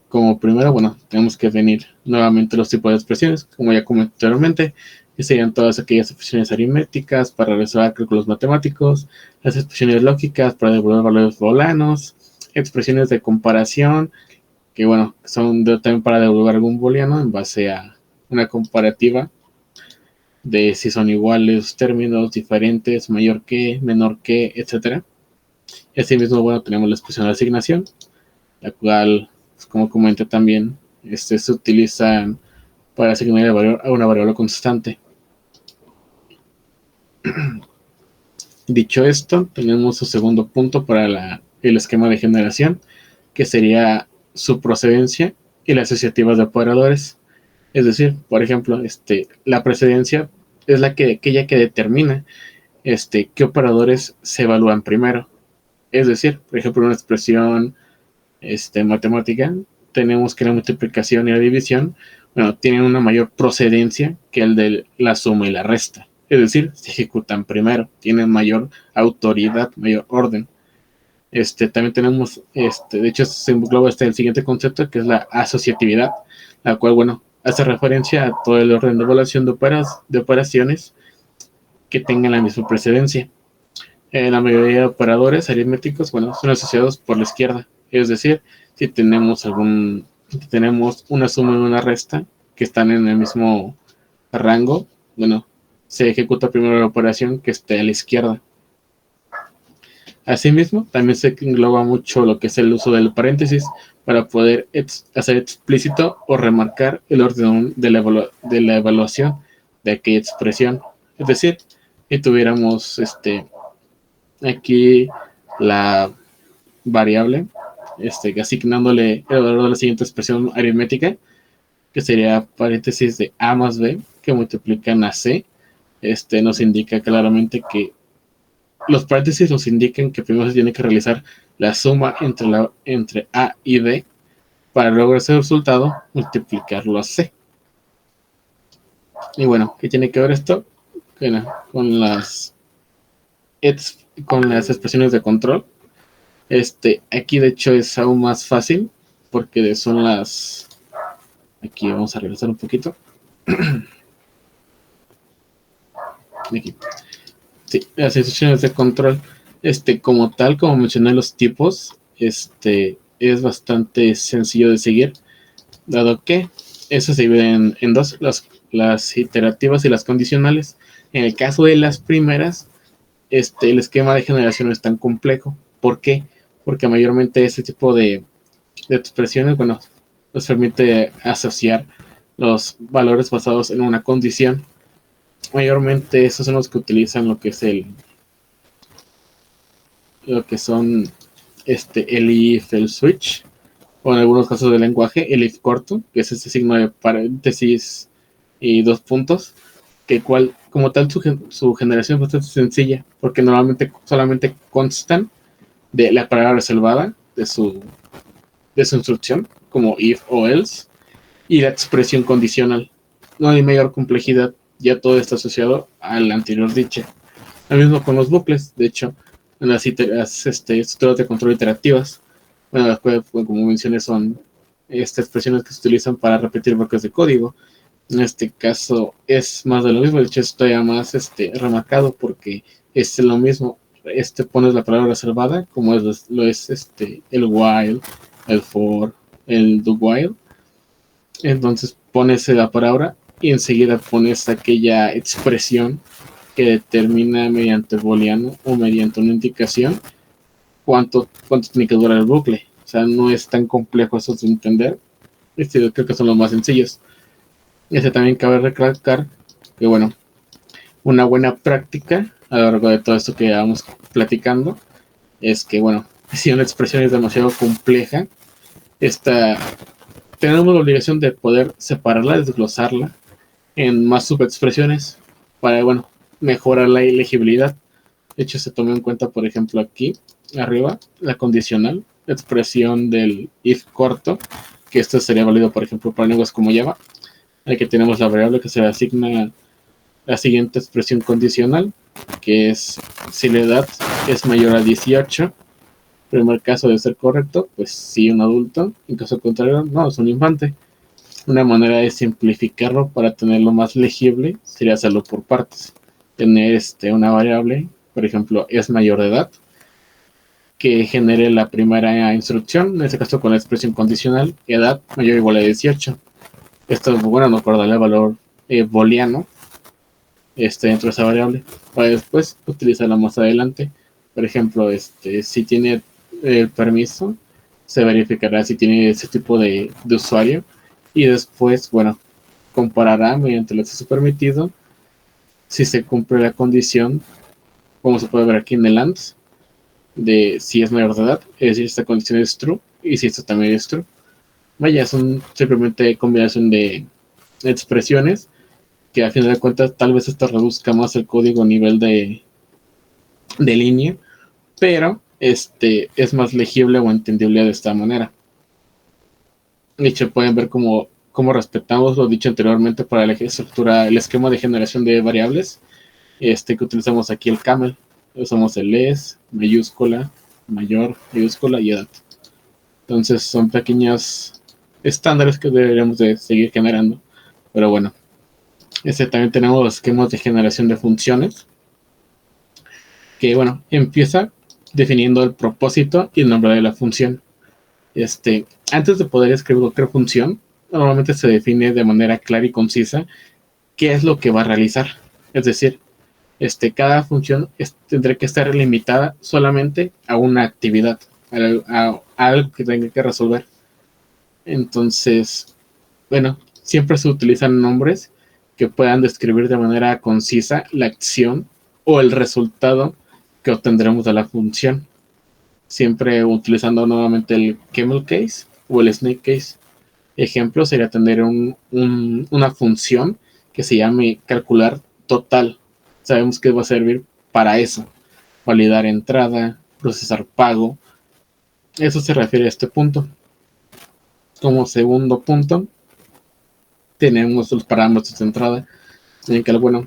Speaker 3: Como primero, bueno, tenemos que definir nuevamente los tipos de expresiones, como ya comenté anteriormente, que serían todas aquellas expresiones aritméticas para resolver cálculos matemáticos, las expresiones lógicas para devolver valores booleanos, expresiones de comparación, que bueno, son también para devolver algún booleano en base a una comparativa de si son iguales términos, diferentes, mayor que, menor que, etc. Asimismo, bueno, tenemos la expresión de asignación, la cual, pues, como comenté también, se utiliza para asignar a una variable constante. Dicho esto, tenemos su segundo punto para el esquema de generación, que sería su procedencia y las asociativas de operadores. Es decir, por ejemplo, la precedencia es aquella que determina qué operadores se evalúan primero. Es decir, por ejemplo, una expresión matemática, tenemos que la multiplicación y la división, bueno, tienen una mayor procedencia que el de la suma y la resta. Es decir, se ejecutan primero, tienen mayor autoridad, mayor orden. También tenemos, de hecho, se engloba el siguiente concepto, que es la asociatividad, la cual, bueno, hace referencia a todo el orden de evaluación de operaciones que tengan la misma precedencia. La mayoría de operadores aritméticos, bueno, son asociados por la izquierda. Es decir, si tenemos una suma y una resta que están en el mismo rango, bueno, se ejecuta primero la operación que esté a la izquierda. Asimismo, también se engloba mucho lo que es el uso del paréntesis para poder hacer explícito o remarcar el orden de la evaluación de aquella expresión. Es decir, si tuviéramos aquí la variable, asignándole el valor de la siguiente expresión aritmética, que sería paréntesis de A más B, que multiplican a C. Nos indica claramente que los paréntesis nos indican que primero se tiene que realizar la suma entre A y B para luego ese resultado multiplicarlo a C. Y bueno, ¿qué tiene que ver esto? Bueno, con las expresiones de control. Aquí de hecho es aún más fácil porque son aquí vamos a regresar un poquito. aquí. Sí, las instrucciones de control, como tal, como mencioné los tipos, es bastante sencillo de seguir, dado que eso se divide en dos, las iterativas y las condicionales. En el caso de las primeras, el esquema de generación no es tan complejo. ¿Por qué? Porque mayormente este tipo de expresiones, bueno, nos permite asociar los valores basados en una condición. Mayormente esos son los que utilizan lo que es lo que son el if, el switch, o en algunos casos del lenguaje, el if corto, que es este signo de paréntesis y dos puntos, que como tal su generación es bastante sencilla, porque normalmente solamente constan de la palabra reservada de su instrucción, como if o else, y la expresión condicional. No hay mayor complejidad, ya todo está asociado al anterior dicho. Lo mismo con los bucles, de hecho, en las estructuras de control iterativas, bueno, las cuales, como mencioné, son expresiones que se utilizan para repetir bloques de código. En este caso es más de lo mismo, de hecho es todavía más remarcado porque es lo mismo. Pones la palabra reservada, como lo es el while, el for, el do while. Entonces pones la palabra y enseguida pones aquella expresión que determina mediante booleano o mediante una indicación cuánto tiene que durar el bucle. O sea, no es tan complejo eso de entender. Creo que son los más sencillos. También cabe recalcar que, bueno, una buena práctica a lo largo de todo esto que vamos platicando es que, bueno, si una expresión es demasiado compleja, tenemos la obligación de poder separarla, desglosarla en más subexpresiones para, bueno, mejorar la legibilidad. De hecho, se tomó en cuenta, por ejemplo, aquí arriba, la condicional, la expresión del if corto, que esto sería válido, por ejemplo, para lenguajes como Java. Aquí tenemos la variable que se le asigna la siguiente expresión condicional, que es si la edad es mayor a 18. Primer caso de ser correcto, pues sí, un adulto. En caso contrario, no, es un infante. Una manera de simplificarlo para tenerlo más legible sería hacerlo por partes. Tener una variable, por ejemplo, es mayor de edad, que genere la primera instrucción, en este caso con la expresión condicional, edad mayor o igual a 18. Esto, bueno, nos guardará el valor booleano dentro de esa variable, para después utilizarla más adelante. Por ejemplo, si tiene el permiso, se verificará si tiene ese tipo de usuario, y después, bueno, comparará mediante el acceso permitido si se cumple la condición, como se puede ver aquí en el AND, de si es mayor de edad, es decir, esta condición es true, y si esto también es true. Vaya, son simplemente combinación de expresiones que a final de cuentas tal vez esto reduzca más el código a nivel de línea, pero es más legible o entendible de esta manera. De hecho, pueden ver cómo respetamos lo dicho anteriormente para la estructura, el esquema de generación de variables, que utilizamos aquí el camel. Usamos el es, mayúscula, mayor, mayúscula y edad. Entonces son pequeños estándares que deberíamos de seguir generando. Pero bueno, también tenemos los esquemas de generación de funciones, que, bueno, empieza definiendo el propósito y el nombre de la función. Antes de poder escribir cualquier función, normalmente se define de manera clara y concisa qué es lo que va a realizar. Es decir, cada función tendrá que estar limitada solamente a una actividad, a algo que tenga que resolver. Entonces, bueno, siempre se utilizan nombres que puedan describir de manera concisa la acción o el resultado que obtendremos de la función, siempre utilizando nuevamente el camel case o el snake case. Ejemplo sería tener una función que se llame calcular total. Sabemos que va a servir para eso: validar entrada, procesar pago. Eso se refiere a este punto. Como segundo punto, tenemos los parámetros de entrada, en el que, bueno,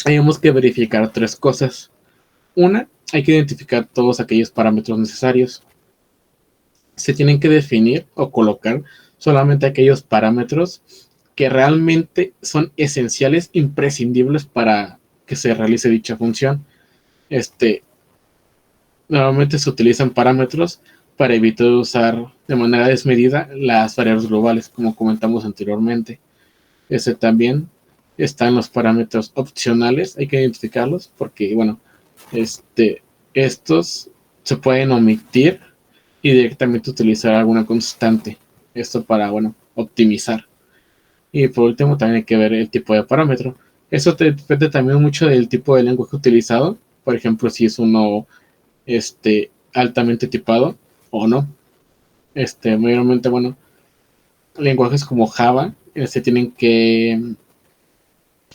Speaker 3: tenemos que verificar tres cosas. Una, hay que identificar todos aquellos parámetros necesarios. Se tienen que definir o colocar solamente aquellos parámetros que realmente son esenciales, imprescindibles para que se realice dicha función. Normalmente se utilizan parámetros para evitar usar de manera desmedida las variables globales, como comentamos anteriormente. También están los parámetros opcionales, hay que identificarlos porque, bueno, estos se pueden omitir y directamente utilizar alguna constante. Esto para, bueno, optimizar. Y por último también hay que ver el tipo de parámetro. Eso depende también mucho del tipo de lenguaje utilizado. Por ejemplo, si es uno altamente tipado o no. Mayormente, bueno, lenguajes como Java tienen que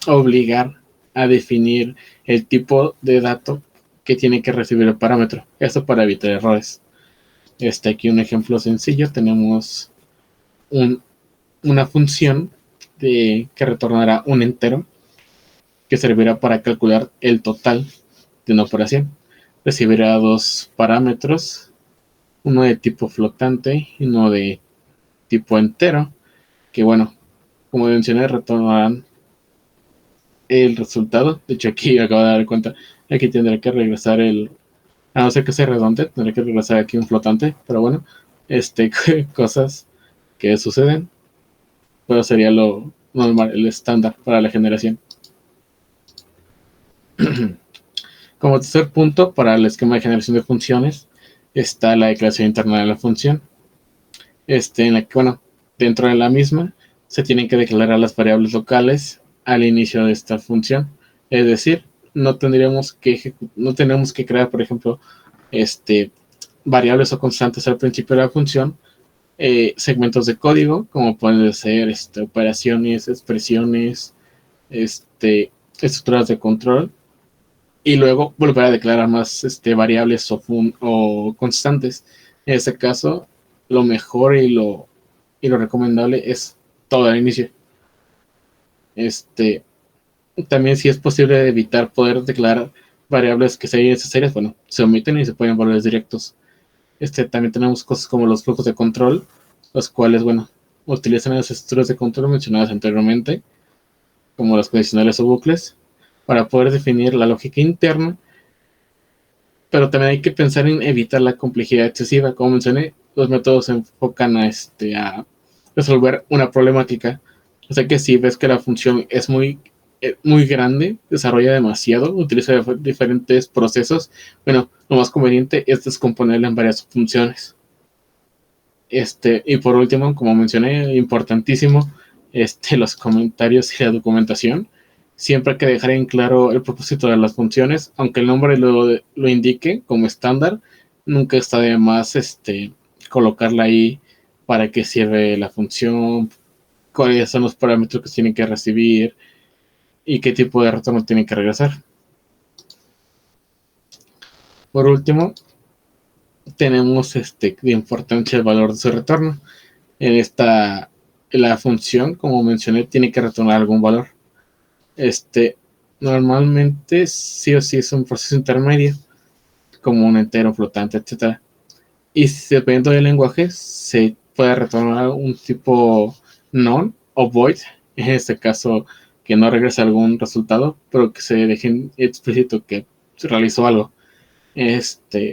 Speaker 3: obligar a definir el tipo de dato que tiene que recibir el parámetro. Esto para evitar errores. Aquí un ejemplo sencillo. Tenemos una función que retornará un entero que servirá para calcular el total de una operación. Recibirá dos parámetros, uno de tipo flotante y uno de tipo entero, que, bueno, como mencioné, retornarán el resultado. De hecho, aquí acabo de dar cuenta, aquí tendré que regresar a no ser que sea redonde, tendré que regresar aquí un flotante, pero bueno, cosas que suceden, pero sería lo normal, el estándar para la generación. Como tercer punto, para el esquema de generación de funciones, está la declaración interna de la función, en la que, bueno, dentro de la misma se tienen que declarar las variables locales al inicio de esta función. Es decir, no tenemos que crear, por ejemplo, variables o constantes al principio de la función, segmentos de código, como pueden ser operaciones, expresiones, estructuras de control, y luego volver a declarar más variables o constantes. En este caso, lo mejor y lo recomendable es todo al inicio. También, si es posible evitar poder declarar variables que sean necesarias, bueno, se omiten y se pueden valores directos. También tenemos cosas como los flujos de control, los cuales, bueno, utilizan las estructuras de control mencionadas anteriormente, como los condicionales o bucles, para poder definir la lógica interna, pero también hay que pensar en evitar la complejidad excesiva. Como mencioné, los métodos se enfocan a resolver una problemática. O sea que si ves que la función es muy grande, desarrolla demasiado, utiliza diferentes procesos, bueno, lo más conveniente es descomponerla en varias funciones. Y por último, como mencioné, importantísimo, los comentarios y la documentación. Siempre hay que dejar en claro el propósito de las funciones, aunque el nombre lo indique como estándar, nunca está de más colocarla ahí para qué sirve la función, cuáles son los parámetros que tienen que recibir y qué tipo de retorno tienen que regresar. Por último, tenemos de importancia el valor de su retorno. La función, como mencioné, tiene que retornar algún valor. Normalmente sí o sí es un proceso intermedio, como un entero, flotante, etcétera. Y dependiendo del lenguaje, se puede retornar un tipo none o void, en este caso que no regresa algún resultado, pero que se deje explícito que se realizó algo.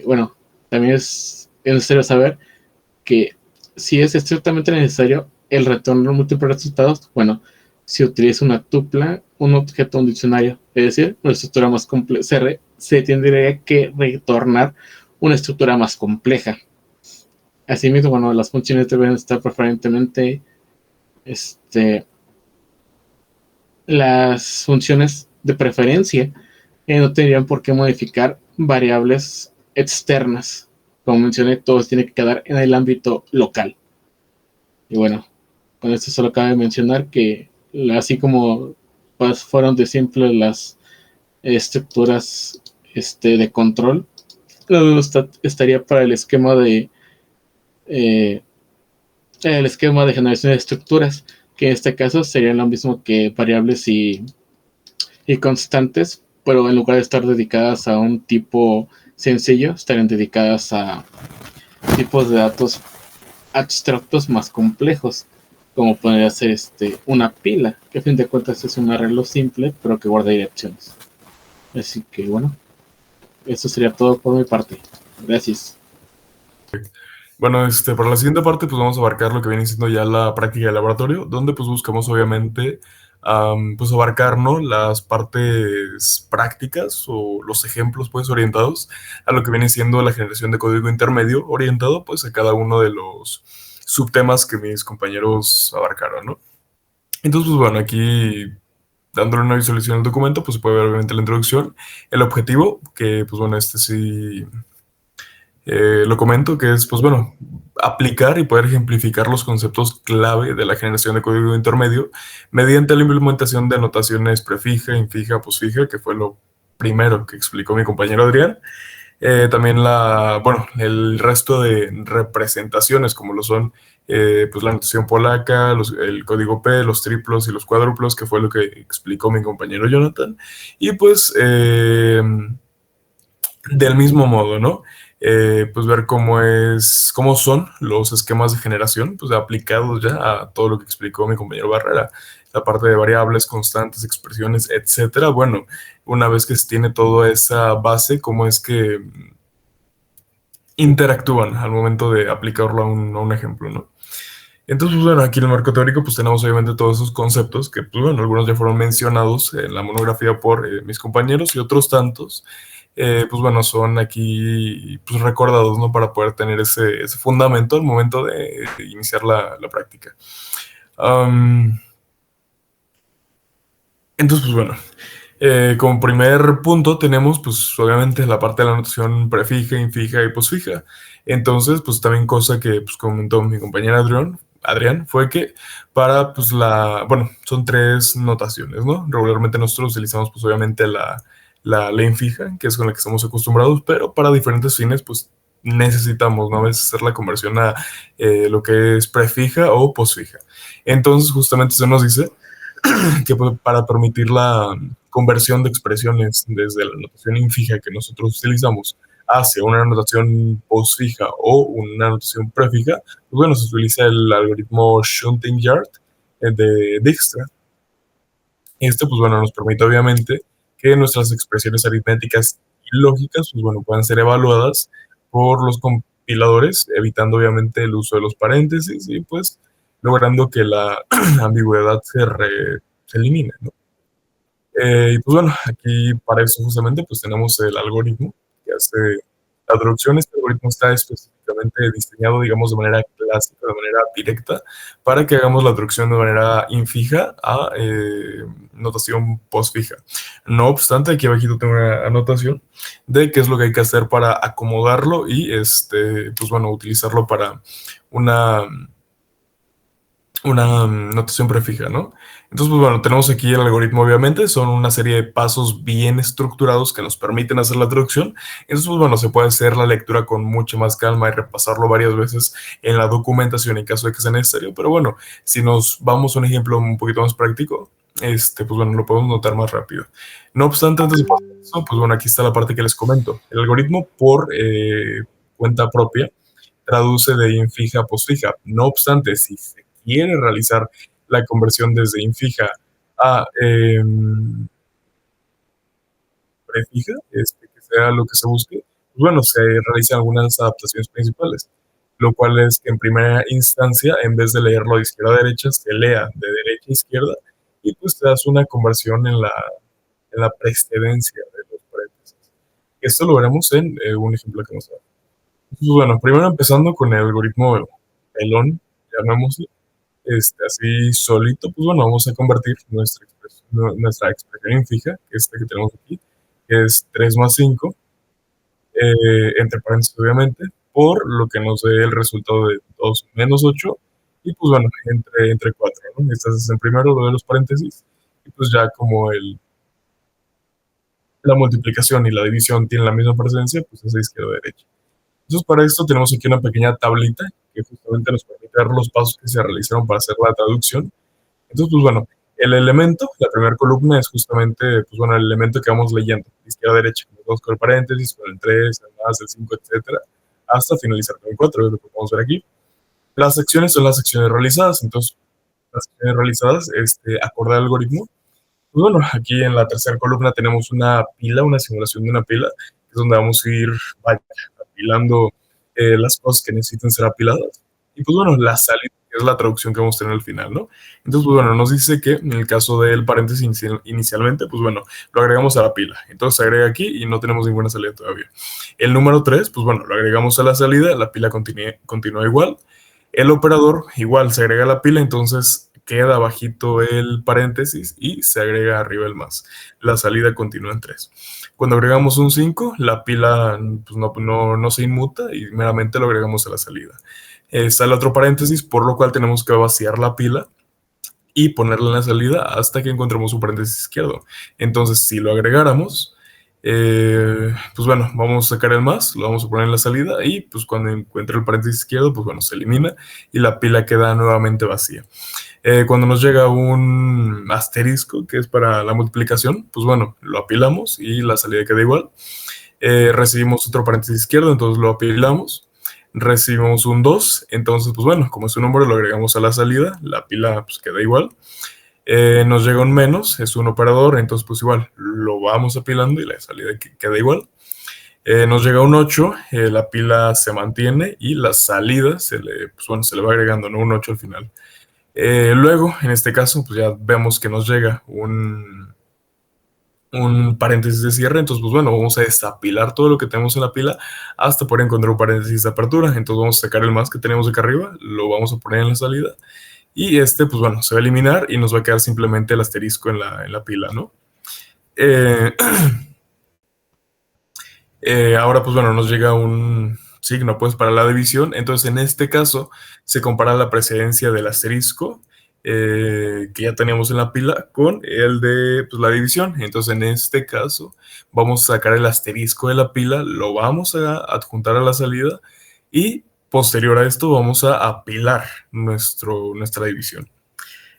Speaker 3: Bueno, también es necesario saber que si es estrictamente necesario el retorno de múltiples resultados, bueno, si utiliza una tupla, un objeto, un diccionario, es decir, una estructura más compleja, se tendría que retornar una estructura más compleja. Asimismo, bueno, las funciones deben estar preferentemente, las funciones de preferencia no tendrían por qué modificar variables externas. Como mencioné, todo tiene que quedar en el ámbito local. Y bueno, con esto solo cabe mencionar que así como pues, fueron de simple las estructuras de control, luego estaría para el esquema de generación de estructuras, que en este caso serían lo mismo que variables y constantes, pero en lugar de estar dedicadas a un tipo sencillo, estarían dedicadas a tipos de datos abstractos más complejos. como podría ser una pila, que a fin de cuentas es un arreglo simple, pero que guarda direcciones. Así que bueno, eso sería todo por mi parte. Gracias.
Speaker 4: Bueno, para la siguiente parte, pues vamos a abarcar lo que viene siendo ya la práctica de laboratorio, donde pues buscamos obviamente, pues abarcar, ¿no? Las partes prácticas o los ejemplos, pues, orientados a lo que viene siendo la generación de código intermedio, orientado, pues, a cada uno de los subtemas que mis compañeros abarcaron, ¿no? Entonces, pues, bueno, aquí dándole una visualización al documento, pues se puede ver obviamente la introducción, el objetivo, que, pues, bueno, sí lo comento, que es, pues bueno, aplicar y poder ejemplificar los conceptos clave de la generación de código intermedio mediante la implementación de notaciones prefija, infija, posfija, que fue lo primero que explicó mi compañero Adrián. También bueno, el resto de representaciones, como lo son pues la notación polaca, el código P, los triplos y los cuádruplos, que fue lo que explicó mi compañero Jonathan. Y pues del mismo modo, ¿no? Pues ver cómo son los esquemas de generación, pues aplicados ya a todo lo que explicó mi compañero Barrera, la parte de variables, constantes, expresiones, etcétera. Bueno, una vez que se tiene toda esa base, cómo es que interactúan al momento de aplicarlo a un ejemplo, ¿no? Entonces, pues, bueno, aquí en el marco teórico, pues tenemos obviamente todos esos conceptos que, pues bueno, algunos ya fueron mencionados en la monografía por mis compañeros y otros tantos, pues bueno, son aquí pues recordados, ¿no? Para poder tener ese fundamento al momento de iniciar la práctica. Entonces, pues bueno, como primer punto tenemos, pues obviamente la parte de la notación prefija, infija y posfija. Entonces, pues también cosa que pues, comentó mi compañera Adrián, fue que para, pues bueno, son tres notaciones, ¿no? Regularmente nosotros utilizamos, pues obviamente la infija, que es con la que estamos acostumbrados, pero para diferentes fines, pues necesitamos, ¿no? A veces hacer la conversión a lo que es prefija o posfija. Entonces, justamente se nos dice que para permitir la conversión de expresiones desde la notación infija que nosotros utilizamos hacia una notación postfija o una notación prefija, pues bueno, se utiliza el algoritmo Shunting-Yard de Dijkstra. Pues bueno, nos permite obviamente que nuestras expresiones aritméticas y lógicas, pues bueno, puedan ser evaluadas por los compiladores, evitando obviamente el uso de los paréntesis y pues logrando que la ambigüedad se elimine, ¿no? Y pues bueno, aquí para eso justamente pues tenemos el algoritmo que hace la traducción. Este algoritmo está específicamente diseñado, digamos, de manera clásica, de manera directa, para que hagamos la traducción de manera infija a notación postfija. No obstante, aquí abajito tengo una anotación de qué es lo que hay que hacer para acomodarlo y, pues bueno, utilizarlo para una notación prefija, ¿no? Entonces, pues bueno, tenemos aquí el algoritmo, obviamente, son una serie de pasos bien estructurados que nos permiten hacer la traducción. Entonces, pues bueno, se puede hacer la lectura con mucha más calma y repasarlo varias veces en la documentación en caso de que sea necesario. Pero bueno, si nos vamos a un ejemplo un poquito más práctico, pues bueno, lo podemos notar más rápido. No obstante, antes de pasar a eso, pues bueno, aquí está la parte que les comento. El algoritmo por cuenta propia traduce de infija a posfija. No obstante, si se quiere realizar la conversión desde infija a prefija, que sea lo que se busque, pues bueno, se realizan algunas adaptaciones principales, lo cual es que en primera instancia, en vez de leerlo de izquierda a derecha, se lea de derecha a izquierda y pues te das una conversión en la precedencia de los paréntesis. Esto lo veremos en un ejemplo que nos da. Pues bueno, primero empezando con el algoritmo pelón, llamémoslo, así solito, pues bueno, vamos a convertir nuestra expresión infija, que es esta que tenemos aquí, que es 3 más 5, entre paréntesis obviamente, por lo que nos dé el resultado de 2 menos 8, y pues bueno, entre 4, ¿no? Este es en primero lo de los paréntesis, y pues ya como la multiplicación y la división tienen la misma presencia, pues es de izquierda a derecha. Entonces, para esto tenemos aquí una pequeña tablita que justamente nos permite ver los pasos que se realizaron para hacer la traducción. Entonces, pues bueno, el elemento, la primera columna es justamente, pues bueno, el elemento que vamos leyendo, de izquierda a derecha, con el paréntesis, con el 3, el más, el 5, etcétera, hasta finalizar con el 4, es lo que podemos ver aquí. Las secciones son las secciones realizadas, entonces las acciones realizadas acorde al algoritmo. Pues bueno, aquí en la tercera columna tenemos una pila, una simulación de una pila, que es donde vamos a ir, vaya, apilando las cosas que necesiten ser apiladas. Y pues bueno, la salida, que es la traducción que vamos a tener al final, ¿no? Entonces, pues bueno, nos dice que en el caso del paréntesis inicialmente, pues bueno, lo agregamos a la pila. Entonces se agrega aquí y no tenemos ninguna salida todavía. El número 3, pues bueno, lo agregamos a la salida, la pila continúa igual. El operador igual se agrega a la pila, entonces queda bajito el paréntesis y se agrega arriba el más. La salida continúa en 3. Cuando agregamos un 5, la pila pues no se inmuta y meramente lo agregamos a la salida. Sale otro paréntesis, por lo cual tenemos que vaciar la pila y ponerla en la salida hasta que encontremos un paréntesis izquierdo. Entonces, si lo agregáramos, pues bueno, vamos a sacar el más, lo vamos a poner en la salida y pues cuando encuentre el paréntesis izquierdo, pues bueno, se elimina y la pila queda nuevamente vacía. Cuando nos llega un asterisco, que es para la multiplicación, pues bueno, lo apilamos y la salida queda igual. Recibimos otro paréntesis izquierdo, entonces lo apilamos. Recibimos un 2, entonces pues bueno, como es un número lo agregamos a la salida, la pila pues queda igual. Nos llega un menos, es un operador, entonces pues igual lo vamos apilando y la salida queda igual. Nos llega un 8, la pila se mantiene y la salida se le va agregando, ¿no? Un 8 al final. Luego, en este caso, pues ya vemos que nos llega un paréntesis de cierre, entonces pues bueno, vamos a desapilar todo lo que tenemos en la pila hasta poder encontrar un paréntesis de apertura, entonces vamos a sacar el más que tenemos acá arriba, lo vamos a poner en la salida y pues bueno, se va a eliminar y nos va a quedar simplemente el asterisco en la pila, ¿no? Ahora pues bueno, nos llega un signo pues para la división, entonces en este caso se compara la precedencia del asterisco que ya teníamos en la pila con el de pues, la división. Entonces en este caso vamos a sacar el asterisco de la pila, lo vamos a adjuntar a la salida y posterior a esto vamos a apilar nuestra división.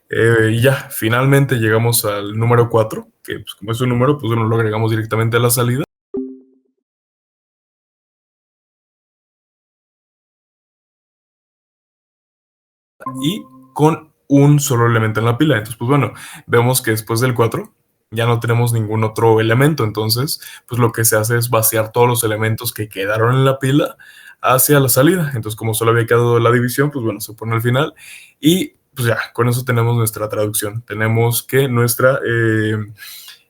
Speaker 4: Y ya, finalmente llegamos al número 4, que pues, como es un número, pues bueno, lo agregamos directamente a la salida. Y con un solo elemento en la pila. Entonces, pues bueno, vemos que después del 4 ya no tenemos ningún otro elemento. Entonces, pues lo que se hace es vaciar todos los elementos que quedaron en la pila hacia la salida. Entonces, como solo había quedado la división, pues bueno, se pone al final. Y pues ya, con eso tenemos nuestra traducción. Tenemos que nuestra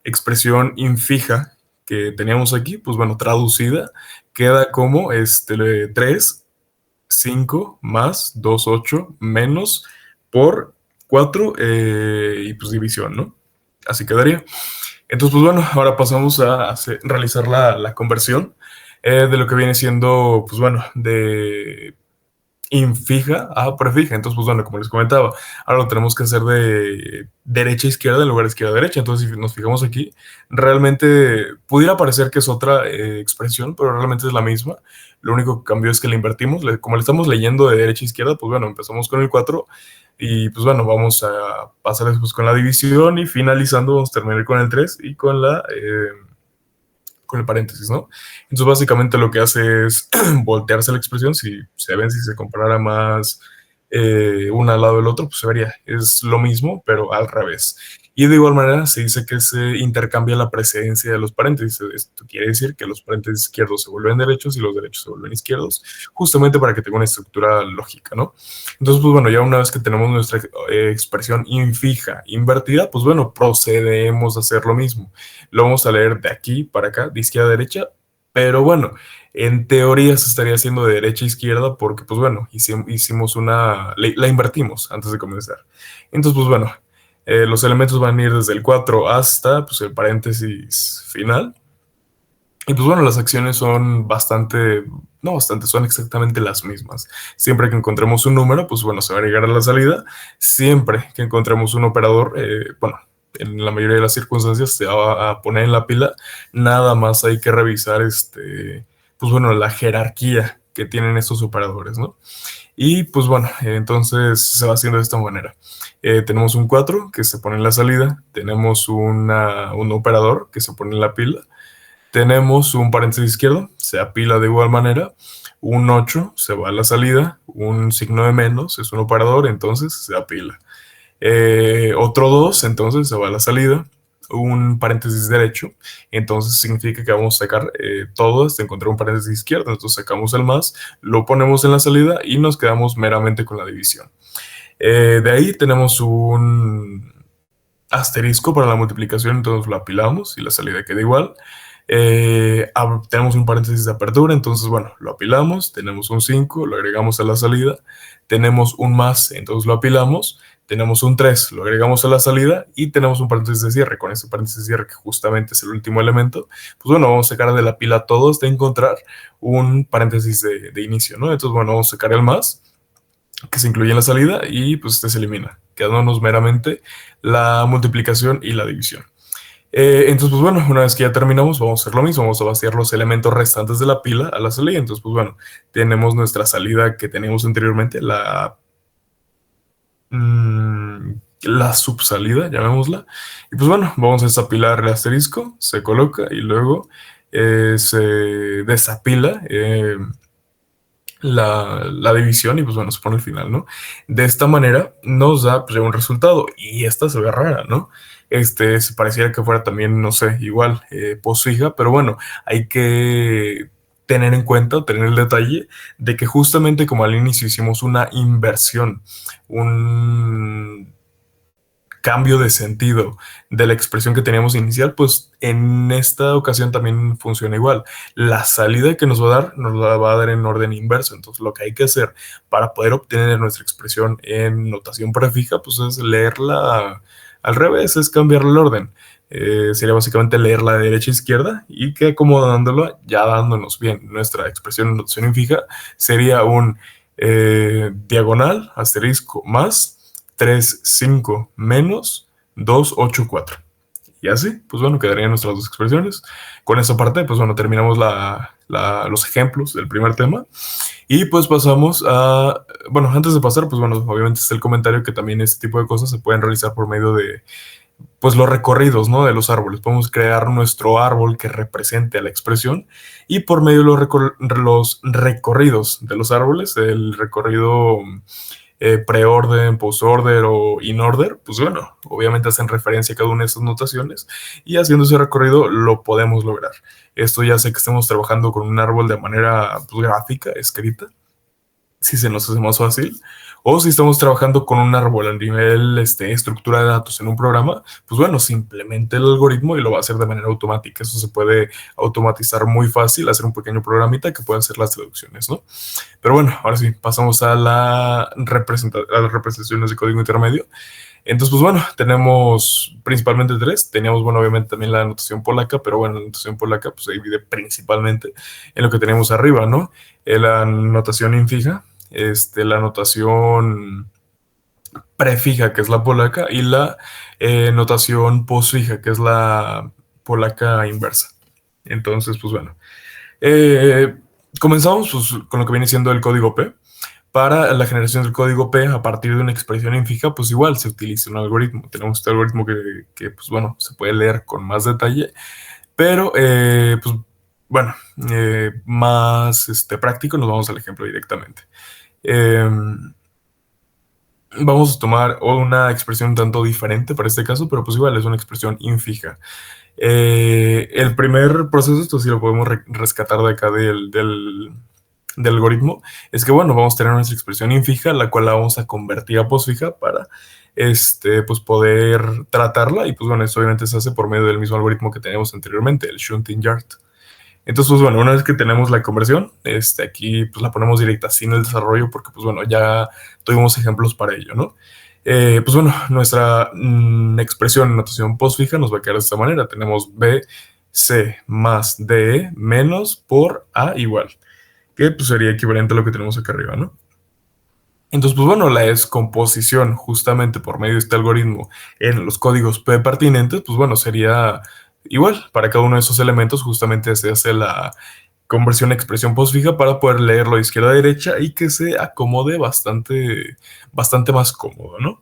Speaker 4: expresión infija que teníamos aquí, pues bueno, traducida, queda como 3, 5 más 2, 8 menos por 4 y pues división, ¿no? Así quedaría. Entonces, pues bueno, ahora pasamos a realizar la conversión de lo que viene siendo, pues bueno, de infija a prefija. Entonces, pues bueno, como les comentaba, ahora lo tenemos que hacer de derecha a izquierda en lugar de izquierda a derecha. Entonces, si nos fijamos aquí, realmente pudiera parecer que es otra expresión, pero realmente es la misma. Lo único que cambió es que la invertimos. Como le estamos leyendo de derecha a izquierda, pues bueno, empezamos con el 4 y pues bueno, vamos a pasar después con la división y finalizando vamos a terminar con el 3 y con el paréntesis, ¿no? Entonces, básicamente lo que hace es voltearse la expresión. Si se comparara más uno al lado del otro, pues se vería, es lo mismo, pero al revés. Y de igual manera se dice que se intercambia la precedencia de los paréntesis. Esto quiere decir que los paréntesis izquierdos se vuelven derechos y los derechos se vuelven izquierdos, justamente para que tenga una estructura lógica, ¿no? Entonces, pues bueno, ya una vez que tenemos nuestra expresión infija invertida, pues bueno, procedemos a hacer lo mismo. Lo vamos a leer de aquí para acá, de izquierda a derecha, pero bueno, en teoría se estaría haciendo de derecha a izquierda porque, pues bueno, hicimos la invertimos antes de comenzar. Entonces, pues bueno, los elementos van a ir desde el 4 hasta pues, el paréntesis final. Y pues bueno, las acciones son son exactamente las mismas. Siempre que encontremos un número, pues bueno, se va a agregar a la salida. Siempre que encontremos un operador, bueno, en la mayoría de las circunstancias se va a poner en la pila. Nada más hay que revisar, pues bueno, la jerarquía que tienen estos operadores, ¿no? Y pues bueno, entonces se va haciendo de esta manera. Tenemos un 4 que se pone en la salida, tenemos un operador que se pone en la pila, tenemos un paréntesis izquierdo, se apila de igual manera, un 8 se va a la salida, un signo de menos es un operador, entonces se apila. otro 2, entonces se va a la salida, un paréntesis derecho, entonces significa que vamos a sacar todo hasta encontrar un paréntesis izquierdo, entonces sacamos el más, lo ponemos en la salida y nos quedamos meramente con la división. De ahí tenemos un asterisco para la multiplicación, entonces lo apilamos y la salida queda igual. Tenemos un paréntesis de apertura, entonces bueno, lo apilamos, tenemos un 5, lo agregamos a la salida, tenemos un más, entonces lo apilamos, tenemos un 3, lo agregamos a la salida y tenemos un paréntesis de cierre. Con ese paréntesis de cierre, que justamente es el último elemento, pues bueno, vamos a sacar de la pila todo hasta encontrar un paréntesis de inicio, ¿no? Entonces bueno, vamos a sacar el más, que se incluye en la salida, y pues este se elimina, quedándonos meramente la multiplicación y la división. Entonces, pues bueno, una vez que ya terminamos, vamos a hacer lo mismo, vamos a vaciar los elementos restantes de la pila a la salida. Entonces, pues bueno, tenemos nuestra salida que teníamos anteriormente, la subsalida, llamémosla. Y pues bueno, vamos a desapilar el asterisco, se coloca y luego se desapila la división y pues bueno, se pone el final, ¿no? De esta manera nos da pues, un resultado, y esta se ve rara, ¿no? Se pareciera que fuera también, no sé, igual, posfija, pero bueno, hay que tener en cuenta, o tener el detalle de que justamente como al inicio hicimos una inversión, un cambio de sentido de la expresión que teníamos inicial, pues en esta ocasión también funciona igual. La salida que nos la va a dar en orden inverso. Entonces lo que hay que hacer para poder obtener nuestra expresión en notación prefija, pues es leerla al revés, es cambiarle el orden. Sería básicamente leerla de derecha a izquierda, y que acomodándolo, ya dándonos bien nuestra expresión en notación infija, sería un diagonal, asterisco, más 3, 5, menos 2, 8, 4. Y así, pues bueno, quedarían nuestras dos expresiones. Con esa parte, pues bueno, terminamos los ejemplos del primer tema. Y pues pasamos a, bueno, antes de pasar, pues bueno, obviamente está el comentario que también este tipo de cosas se pueden realizar por medio de, pues los recorridos, ¿no? De los árboles. Podemos crear nuestro árbol que represente a la expresión, y por medio de los recorridos de los árboles, el recorrido preorden, postorder o in-order, pues bueno, obviamente hacen referencia a cada una de esas notaciones, y haciendo ese recorrido lo podemos lograr. Esto ya sé que estemos trabajando con un árbol de manera pues, gráfica, escrita, si se nos hace más fácil, o si estamos trabajando con un árbol a nivel estructura de datos en un programa, pues bueno, simplemente el algoritmo y lo va a hacer de manera automática. Eso se puede automatizar muy fácil, hacer un pequeño programita que pueda hacer las traducciones, ¿no? Pero bueno, ahora sí, pasamos a las representaciones de código intermedio. Entonces, pues bueno, tenemos principalmente 3. Teníamos, bueno, obviamente también la notación polaca, pero bueno, la notación polaca pues se divide principalmente en lo que tenemos arriba, ¿no? La notación infija, la notación prefija, que es la polaca, y la notación posfija, que es la polaca inversa. Entonces, pues bueno, comenzamos pues, con lo que viene siendo el código P. Para la generación del código P a partir de una expresión infija, pues igual se utiliza un algoritmo. Tenemos este algoritmo que pues bueno, se puede leer con más detalle, pero pues bueno, más práctico, nos vamos al ejemplo directamente. Vamos a tomar una expresión un tanto diferente para este caso, pero pues igual es una expresión infija. El primer proceso, esto sí lo podemos rescatar de acá del algoritmo, es que bueno, vamos a tener nuestra expresión infija, la cual la vamos a convertir a posfija para pues poder tratarla, y pues bueno, esto obviamente se hace por medio del mismo algoritmo que teníamos anteriormente, el shunting-yard. Entonces, pues bueno, una vez que tenemos la conversión, aquí pues la ponemos directa sin el desarrollo, porque pues bueno, ya tuvimos ejemplos para ello, ¿no? Pues bueno, nuestra expresión en notación postfija nos va a quedar de esta manera. Tenemos B, C más D menos por A igual, que pues sería equivalente a lo que tenemos acá arriba, ¿no? Entonces, pues bueno, la descomposición justamente por medio de este algoritmo en los códigos P pertinentes, pues bueno, sería igual, para cada uno de esos elementos justamente se hace la conversión a expresión postfija para poder leerlo de izquierda a derecha y que se acomode bastante más cómodo, ¿no?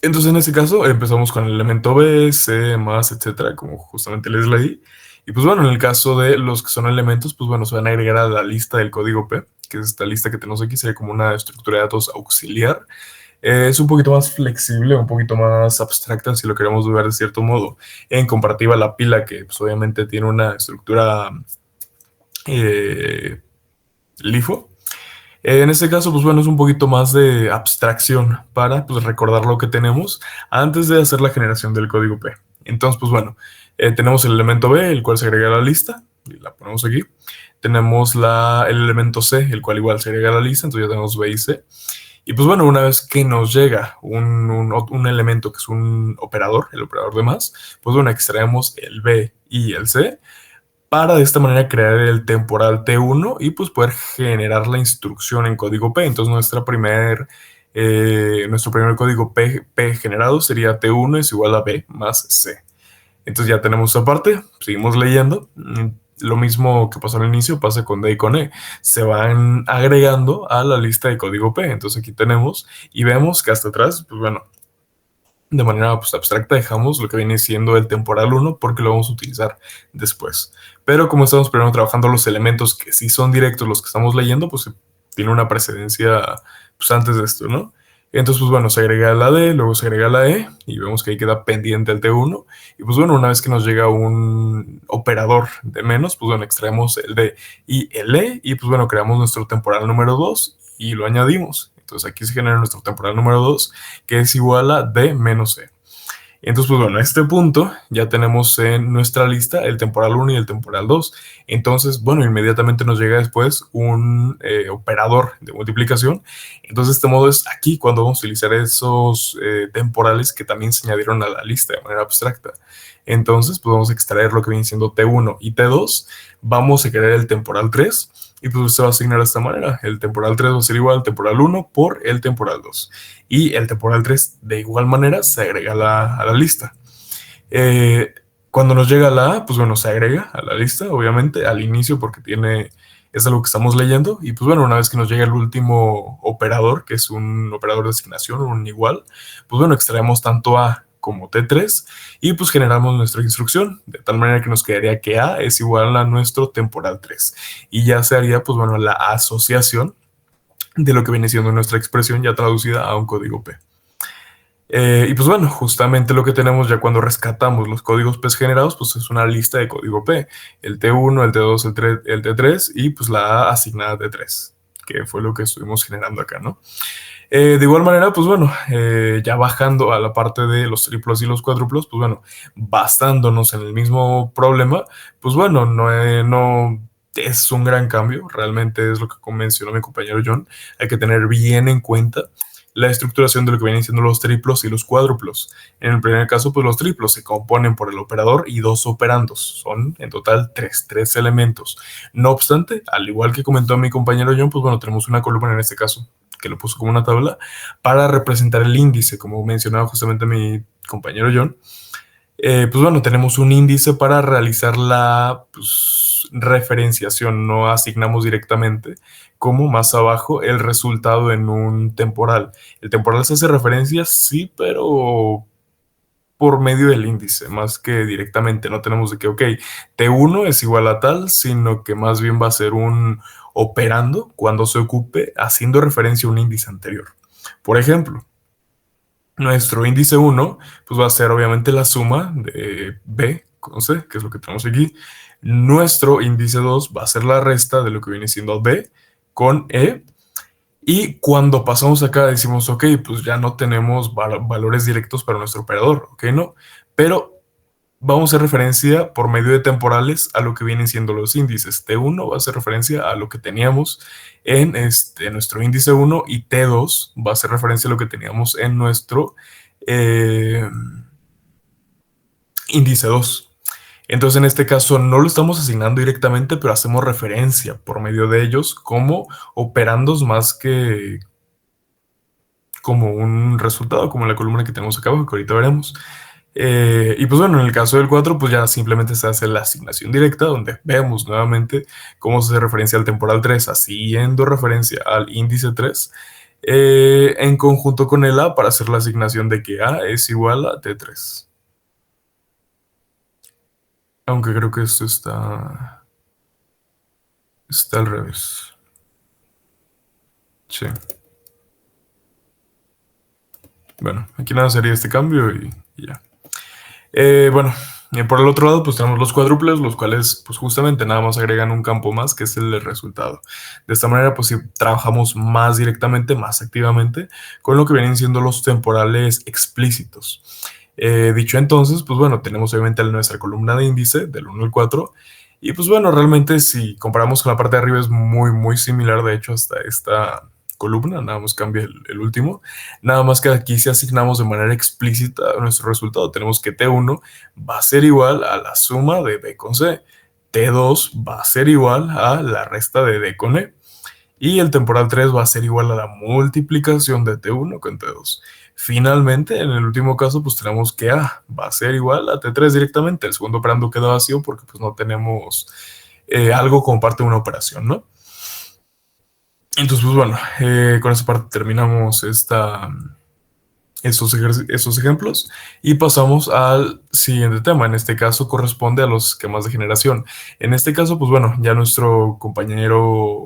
Speaker 4: Entonces en este caso empezamos con el elemento B, C, más, etcétera, como justamente les leí. Y pues bueno, en el caso de los que son elementos, pues bueno, se van a agregar a la lista del código P, que es esta lista que tenemos aquí, sería como una estructura de datos auxiliar. Es un poquito más flexible, un poquito más abstracta, si lo queremos ver de cierto modo, en comparativa a la pila, que pues, obviamente tiene una estructura LIFO. En este caso, pues bueno, es un poquito más de abstracción para pues, recordar lo que tenemos antes de hacer la generación del código P. Entonces, pues bueno, tenemos el elemento B, el cual se agrega a la lista, y la ponemos aquí. Tenemos el elemento C, el cual igual se agrega a la lista, entonces ya tenemos B y C. Y pues bueno, una vez que nos llega un elemento que es un operador, el operador de más, pues bueno, extraemos el B y el C para de esta manera crear el temporal T1 y pues poder generar la instrucción en código P. Entonces nuestro primer código P generado sería T1 es igual a B más C. Entonces ya tenemos esta parte, seguimos leyendo. Lo mismo que pasó al inicio pasa con D y con E. Se van agregando a la lista de código P. Entonces aquí tenemos y vemos que hasta atrás, pues bueno, de manera pues, abstracta dejamos lo que viene siendo el temporal 1 porque lo vamos a utilizar después. Pero como estamos primero trabajando los elementos que sí son directos, los que estamos leyendo, pues tiene una precedencia pues, antes de esto, ¿no? Entonces, pues bueno, se agrega la D, luego se agrega la E y vemos que ahí queda pendiente el T1. Y pues bueno, una vez que nos llega un operador de menos, pues bueno, extraemos el D y el E y pues bueno, creamos nuestro temporal número 2 y lo añadimos. Entonces aquí se genera nuestro temporal número 2, que es igual a D menos E. Entonces, pues bueno, a este punto ya tenemos en nuestra lista el temporal 1 y el temporal 2. Entonces, bueno, inmediatamente nos llega después un operador de multiplicación. Entonces, de este modo es aquí cuando vamos a utilizar esos temporales que también se añadieron a la lista de manera abstracta. Entonces, pues vamos a extraer lo que viene siendo T1 y T2. Vamos a crear el temporal 3 y pues se va a asignar de esta manera. El temporal 3 va a ser igual al temporal 1 por el temporal 2. Y el temporal 3 de igual manera se agrega a la lista. Cuando nos llega la A, pues bueno, se agrega a la lista, obviamente, al inicio porque es algo que estamos leyendo. Y pues bueno, una vez que nos llega el último operador, que es un operador de asignación, un igual, pues bueno, extraemos tanto A como T3 y pues generamos nuestra instrucción, de tal manera que nos quedaría que A es igual a nuestro temporal 3. Y ya se haría, pues bueno, la asociación de lo que viene siendo nuestra expresión ya traducida a un código P. Y pues bueno, justamente lo que tenemos ya cuando rescatamos los códigos P generados, pues es una lista de código P. El T1, el T2, el T3 y pues la A asignada T3, que fue lo que estuvimos generando acá, ¿no? De igual manera, pues bueno, ya bajando a la parte de los triplos y los cuádruplos, pues bueno, basándonos en el mismo problema, pues bueno, no es un gran cambio, realmente es lo que mencionó mi compañero John, hay que tener bien en cuenta la estructuración de lo que vienen siendo los triplos y los cuádruplos. En el primer caso, pues los triplos se componen por el operador y dos operandos. Son en total tres elementos. No obstante, al igual que comentó mi compañero John, pues bueno, tenemos una columna en este caso, que lo puso como una tabla, para representar el índice, como mencionaba justamente mi compañero John. Pues bueno, tenemos un índice para realizar la referenciación, no asignamos directamente como más abajo el resultado en un temporal. El temporal se hace referencia, sí, pero por medio del índice, más que directamente. No tenemos de que, ok, T1 es igual a tal, sino que más bien va a ser un operando cuando se ocupe haciendo referencia a un índice anterior. Por ejemplo, nuestro índice 1 pues va a ser obviamente la suma de B con C, que es lo que tenemos aquí. Nuestro índice 2 va a ser la resta de lo que viene siendo B con E. Y cuando pasamos acá decimos, ok, pues ya no tenemos valores directos para nuestro operador, ok, no. Pero vamos a hacer referencia por medio de temporales a lo que vienen siendo los índices. T1 va a hacer referencia a lo que teníamos en nuestro índice 1 y T2 va a hacer referencia a lo que teníamos en nuestro índice 2. Entonces, en este caso no lo estamos asignando directamente, pero hacemos referencia por medio de ellos como operandos más que como un resultado, como la columna que tenemos acá abajo, que ahorita veremos. Y pues bueno, en el caso del 4, pues ya simplemente se hace la asignación directa, donde vemos nuevamente cómo se hace referencia al temporal 3, haciendo referencia al índice 3, en conjunto con el A para hacer la asignación de que A es igual a T3. Aunque creo que esto está al revés. Sí. Bueno, aquí nada sería este cambio y ya. Bueno, por el otro lado, pues tenemos los cuádruples, los cuales, pues justamente nada más agregan un campo más, que es el del resultado. De esta manera, pues sí, trabajamos más directamente, más activamente, con lo que vienen siendo los temporales explícitos. Dicho entonces, pues bueno, tenemos obviamente nuestra columna de índice, del 1 al 4, y pues bueno, realmente si comparamos con la parte de arriba es muy, muy similar, de hecho, hasta esta columna, nada más cambia el último. Nada más que aquí si asignamos de manera explícita nuestro resultado, tenemos que T1 va a ser igual a la suma de B con C. T2 va a ser igual a la resta de D con E. Y el temporal 3 va a ser igual a la multiplicación de T1 con T2. Finalmente, en el último caso, pues tenemos que A va a ser igual a T3 directamente. El segundo operando queda vacío porque pues no tenemos algo como parte de una operación, ¿no? Entonces, pues bueno, con esta parte terminamos esos ejemplos y pasamos al siguiente tema. En este caso corresponde a los esquemas de generación. En este caso, pues bueno, ya nuestro compañero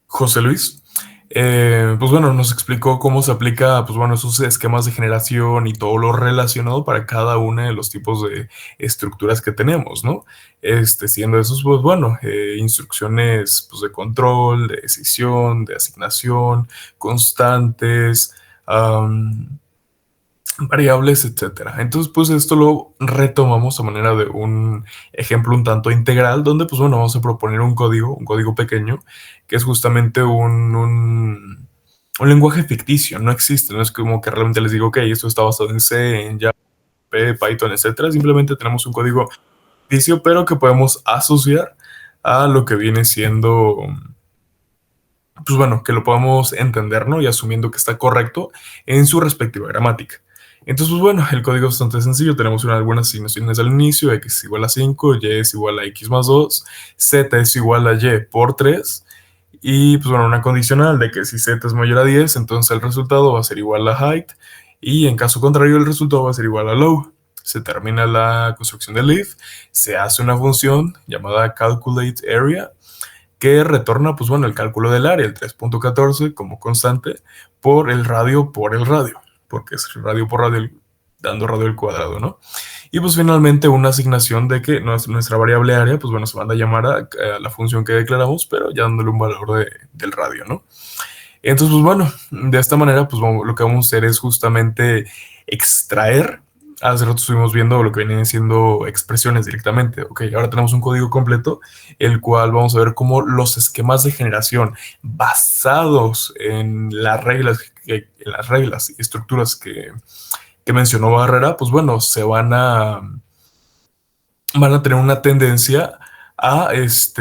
Speaker 4: José Luis, pues bueno, nos explicó cómo se aplica, pues bueno, esos esquemas de generación y todo lo relacionado para cada uno de los tipos de estructuras que tenemos, ¿no? Siendo esos, pues bueno, instrucciones pues, de control, de decisión, de asignación, constantes, variables, etcétera. Entonces, pues esto lo retomamos a manera de un ejemplo un tanto integral, donde, pues bueno, vamos a proponer un código pequeño, que es justamente un lenguaje ficticio, no existe, no es como que realmente les digo, ok, esto está basado en C, en Java, Python, etcétera. Simplemente tenemos un código ficticio, pero que podemos asociar a lo que viene siendo, pues bueno, que lo podamos entender, ¿no? Y asumiendo que está correcto en su respectiva gramática. Entonces, pues bueno, el código es bastante sencillo. Tenemos algunas asignaciones al inicio, x es igual a 5, y es igual a x más 2, z es igual a y por 3, y pues bueno, una condicional de que si z es mayor a 10, entonces el resultado va a ser igual a height, y en caso contrario el resultado va a ser igual a low. Se termina la construcción del if, se hace una función llamada calculate area, que retorna, pues bueno, el cálculo del área, el 3.14 como constante, por el radio, porque es radio por radio, dando radio al cuadrado, ¿no? Y pues finalmente una asignación de que nuestra variable área, pues bueno, se van a llamar a la función que declaramos, pero ya dándole un valor del radio, ¿no? Entonces, pues bueno, de esta manera, pues lo que vamos a hacer es justamente extraer. Hace rato estuvimos viendo lo que vienen siendo expresiones directamente. Ok, ahora tenemos un código completo, el cual vamos a ver cómo los esquemas de generación basados en las reglas y estructuras que mencionó Barrera, pues bueno, van a tener una tendencia a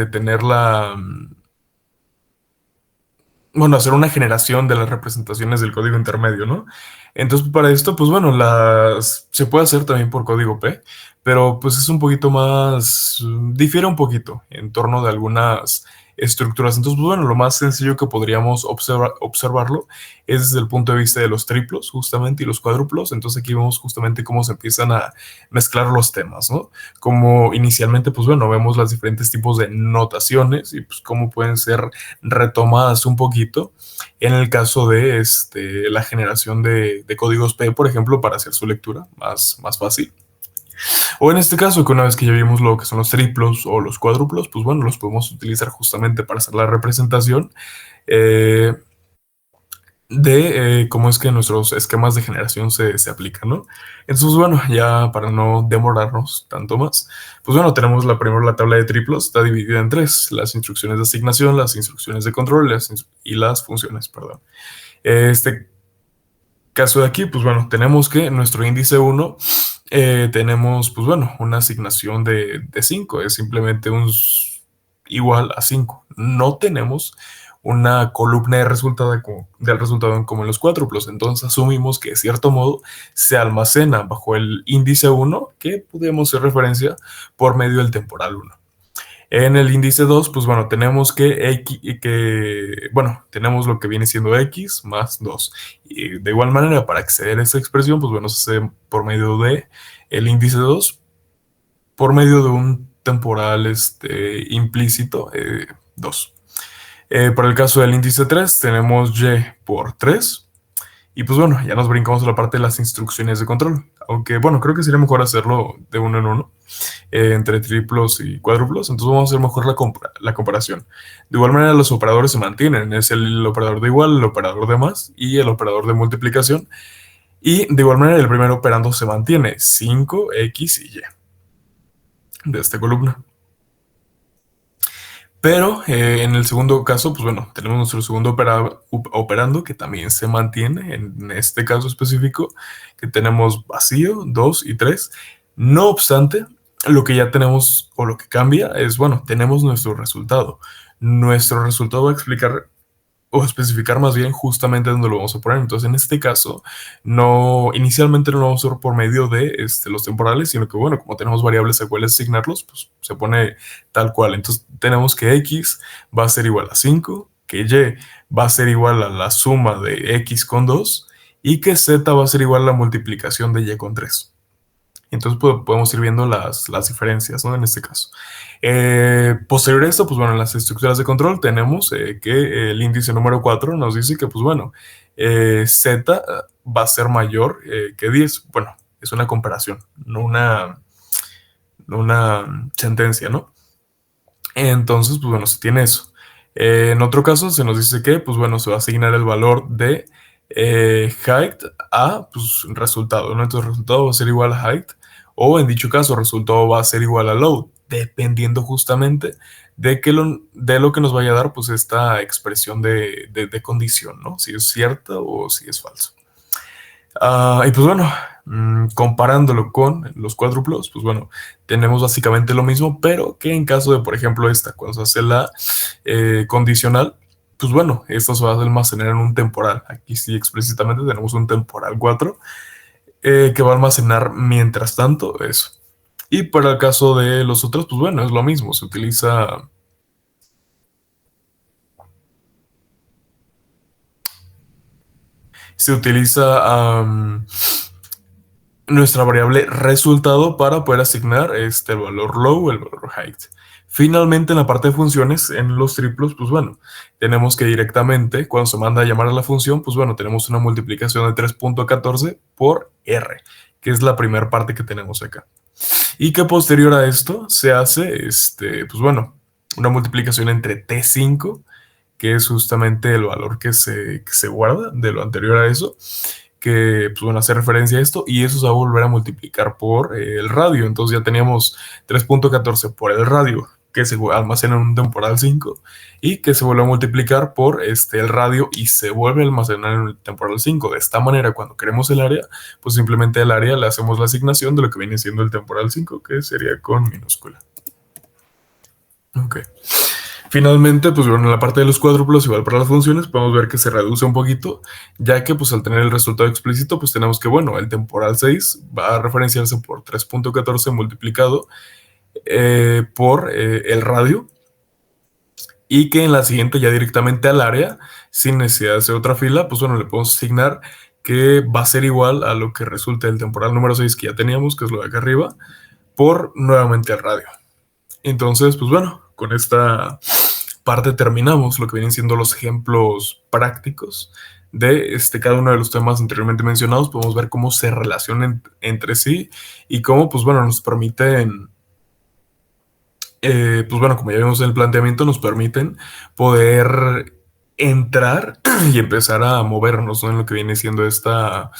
Speaker 4: tener bueno, hacer una generación de las representaciones del código intermedio, ¿no? Entonces, para esto, pues bueno, se puede hacer también por código P, pero pues es un poquito más, difiere un poquito en torno de algunas estructuras. Entonces, pues bueno, lo más sencillo que podríamos observarlo es desde el punto de vista de los triplos, justamente, y los cuádruplos. Entonces, aquí vemos justamente cómo se empiezan a mezclar los temas, ¿no? Como inicialmente, pues bueno, vemos los diferentes tipos de notaciones y pues cómo pueden ser retomadas un poquito en el caso de la generación de códigos P, por ejemplo, para hacer su lectura más fácil. O en este caso, que una vez que ya vimos lo que son los triplos o los cuádruplos, pues bueno, los podemos utilizar justamente para hacer la representación de cómo es que nuestros esquemas de generación se aplican, ¿no? Entonces, bueno, ya para no demorarnos tanto más, pues bueno, tenemos la tabla de triplos, está dividida en tres: las instrucciones de asignación, las instrucciones de control y las funciones, perdón. Este caso de aquí, pues bueno, tenemos que nuestro índice 1 tenemos, pues bueno, una asignación de 5, es simplemente igual a 5. No tenemos una columna del resultado como en los cuádruplos, entonces asumimos que de cierto modo se almacena bajo el índice 1, que podemos hacer referencia por medio del temporal 1. En el índice 2, pues bueno, tenemos tenemos lo que viene siendo x más 2. Y de igual manera, para acceder a esta expresión, pues bueno, se hace por medio de el índice 2, por medio de un temporal implícito 2. Para el caso del índice 3, tenemos y por 3. Y pues bueno, ya nos brincamos a la parte de las instrucciones de control. Aunque bueno, creo que sería mejor hacerlo de uno en uno, entre triplos y cuádruplos. Entonces vamos a hacer mejor la comparación. De igual manera, los operadores se mantienen. Es el operador de igual, el operador de más y el operador de multiplicación. Y de igual manera, el primer operando se mantiene, 5, X y Y de esta columna. Pero en el segundo caso, pues bueno, tenemos nuestro segundo operando que también se mantiene, en este caso específico, que tenemos vacío, 2 y 3. No obstante, lo que ya tenemos o lo que cambia es, bueno, tenemos nuestro resultado. Nuestro resultado va a explicar o especificar más bien justamente dónde lo vamos a poner. Entonces, en este caso, inicialmente no lo vamos a hacer por medio de los temporales, sino que, bueno, como tenemos variables a cuales asignarlos, pues se pone tal cual. Entonces, tenemos que X va a ser igual a 5, que Y va a ser igual a la suma de X con 2 y que Z va a ser igual a la multiplicación de Y con 3. Entonces podemos ir viendo las diferencias, ¿no? En este caso. Posterior a esto, pues bueno, en las estructuras de control tenemos que el índice número 4 nos dice que, pues bueno, Z va a ser mayor que 10. Bueno, es una comparación, no una sentencia, ¿no? Entonces, pues bueno, se tiene eso. En otro caso se nos dice que, pues bueno, se va a asignar el valor de height a, pues, resultado, ¿no? Entonces, resultado va a ser igual a height, o en dicho caso, resultado va a ser igual a load, dependiendo justamente de lo que nos vaya a dar, pues, esta expresión de condición, ¿no? Si es cierta o si es falso. Y pues bueno, comparándolo con los cuádruplos, pues bueno, tenemos básicamente lo mismo, pero que en caso de, por ejemplo, cuando se hace la condicional, pues bueno, esto se va a almacenar en un temporal. Aquí sí explícitamente tenemos un temporal 4 que va a almacenar mientras tanto eso. Y para el caso de los otros, pues bueno, es lo mismo, se utiliza nuestra variable resultado para poder asignar el valor low o el valor height. Finalmente, en la parte de funciones, en los triplos, pues bueno, tenemos que directamente, cuando se manda a llamar a la función, pues bueno, tenemos una multiplicación de 3.14 por R, que es la primera parte que tenemos acá. Y que posterior a esto se hace, pues bueno, una multiplicación entre T5, que es justamente el valor que se guarda de lo anterior a eso, que pues bueno, hace referencia a esto, y eso se va a volver a multiplicar por el radio. Entonces ya teníamos 3.14 por el radio, que se almacena en un temporal 5, y que se vuelve a multiplicar por el radio y se vuelve a almacenar en el temporal 5. De esta manera, cuando queremos el área, pues simplemente al área le hacemos la asignación de lo que viene siendo el temporal 5, que sería con minúscula. Ok. Finalmente, pues bueno, en la parte de los cuádruplos, igual para las funciones, podemos ver que se reduce un poquito, ya que pues al tener el resultado explícito, pues tenemos que, bueno, el temporal 6 va a referenciarse por 3.14 multiplicado por el radio, y que en la siguiente ya directamente al área, sin necesidad de hacer otra fila, pues bueno, le podemos asignar que va a ser igual a lo que resulta del temporal número 6 que ya teníamos, que es lo de acá arriba, por nuevamente el radio. Entonces, pues bueno, con esta parte terminamos lo que vienen siendo los ejemplos prácticos de cada uno de los temas anteriormente mencionados. Podemos ver cómo se relacionan entre sí y cómo, pues bueno, nos permiten, pues bueno, como ya vimos en el planteamiento, nos permiten poder entrar y empezar a movernos, ¿no? En lo que viene siendo toda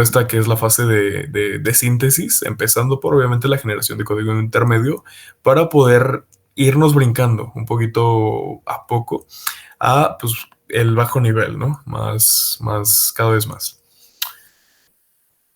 Speaker 4: esta que es la fase de síntesis, empezando por obviamente la generación de código intermedio, para poder irnos brincando un poquito a poco a pues el bajo nivel, ¿no? Más cada vez más.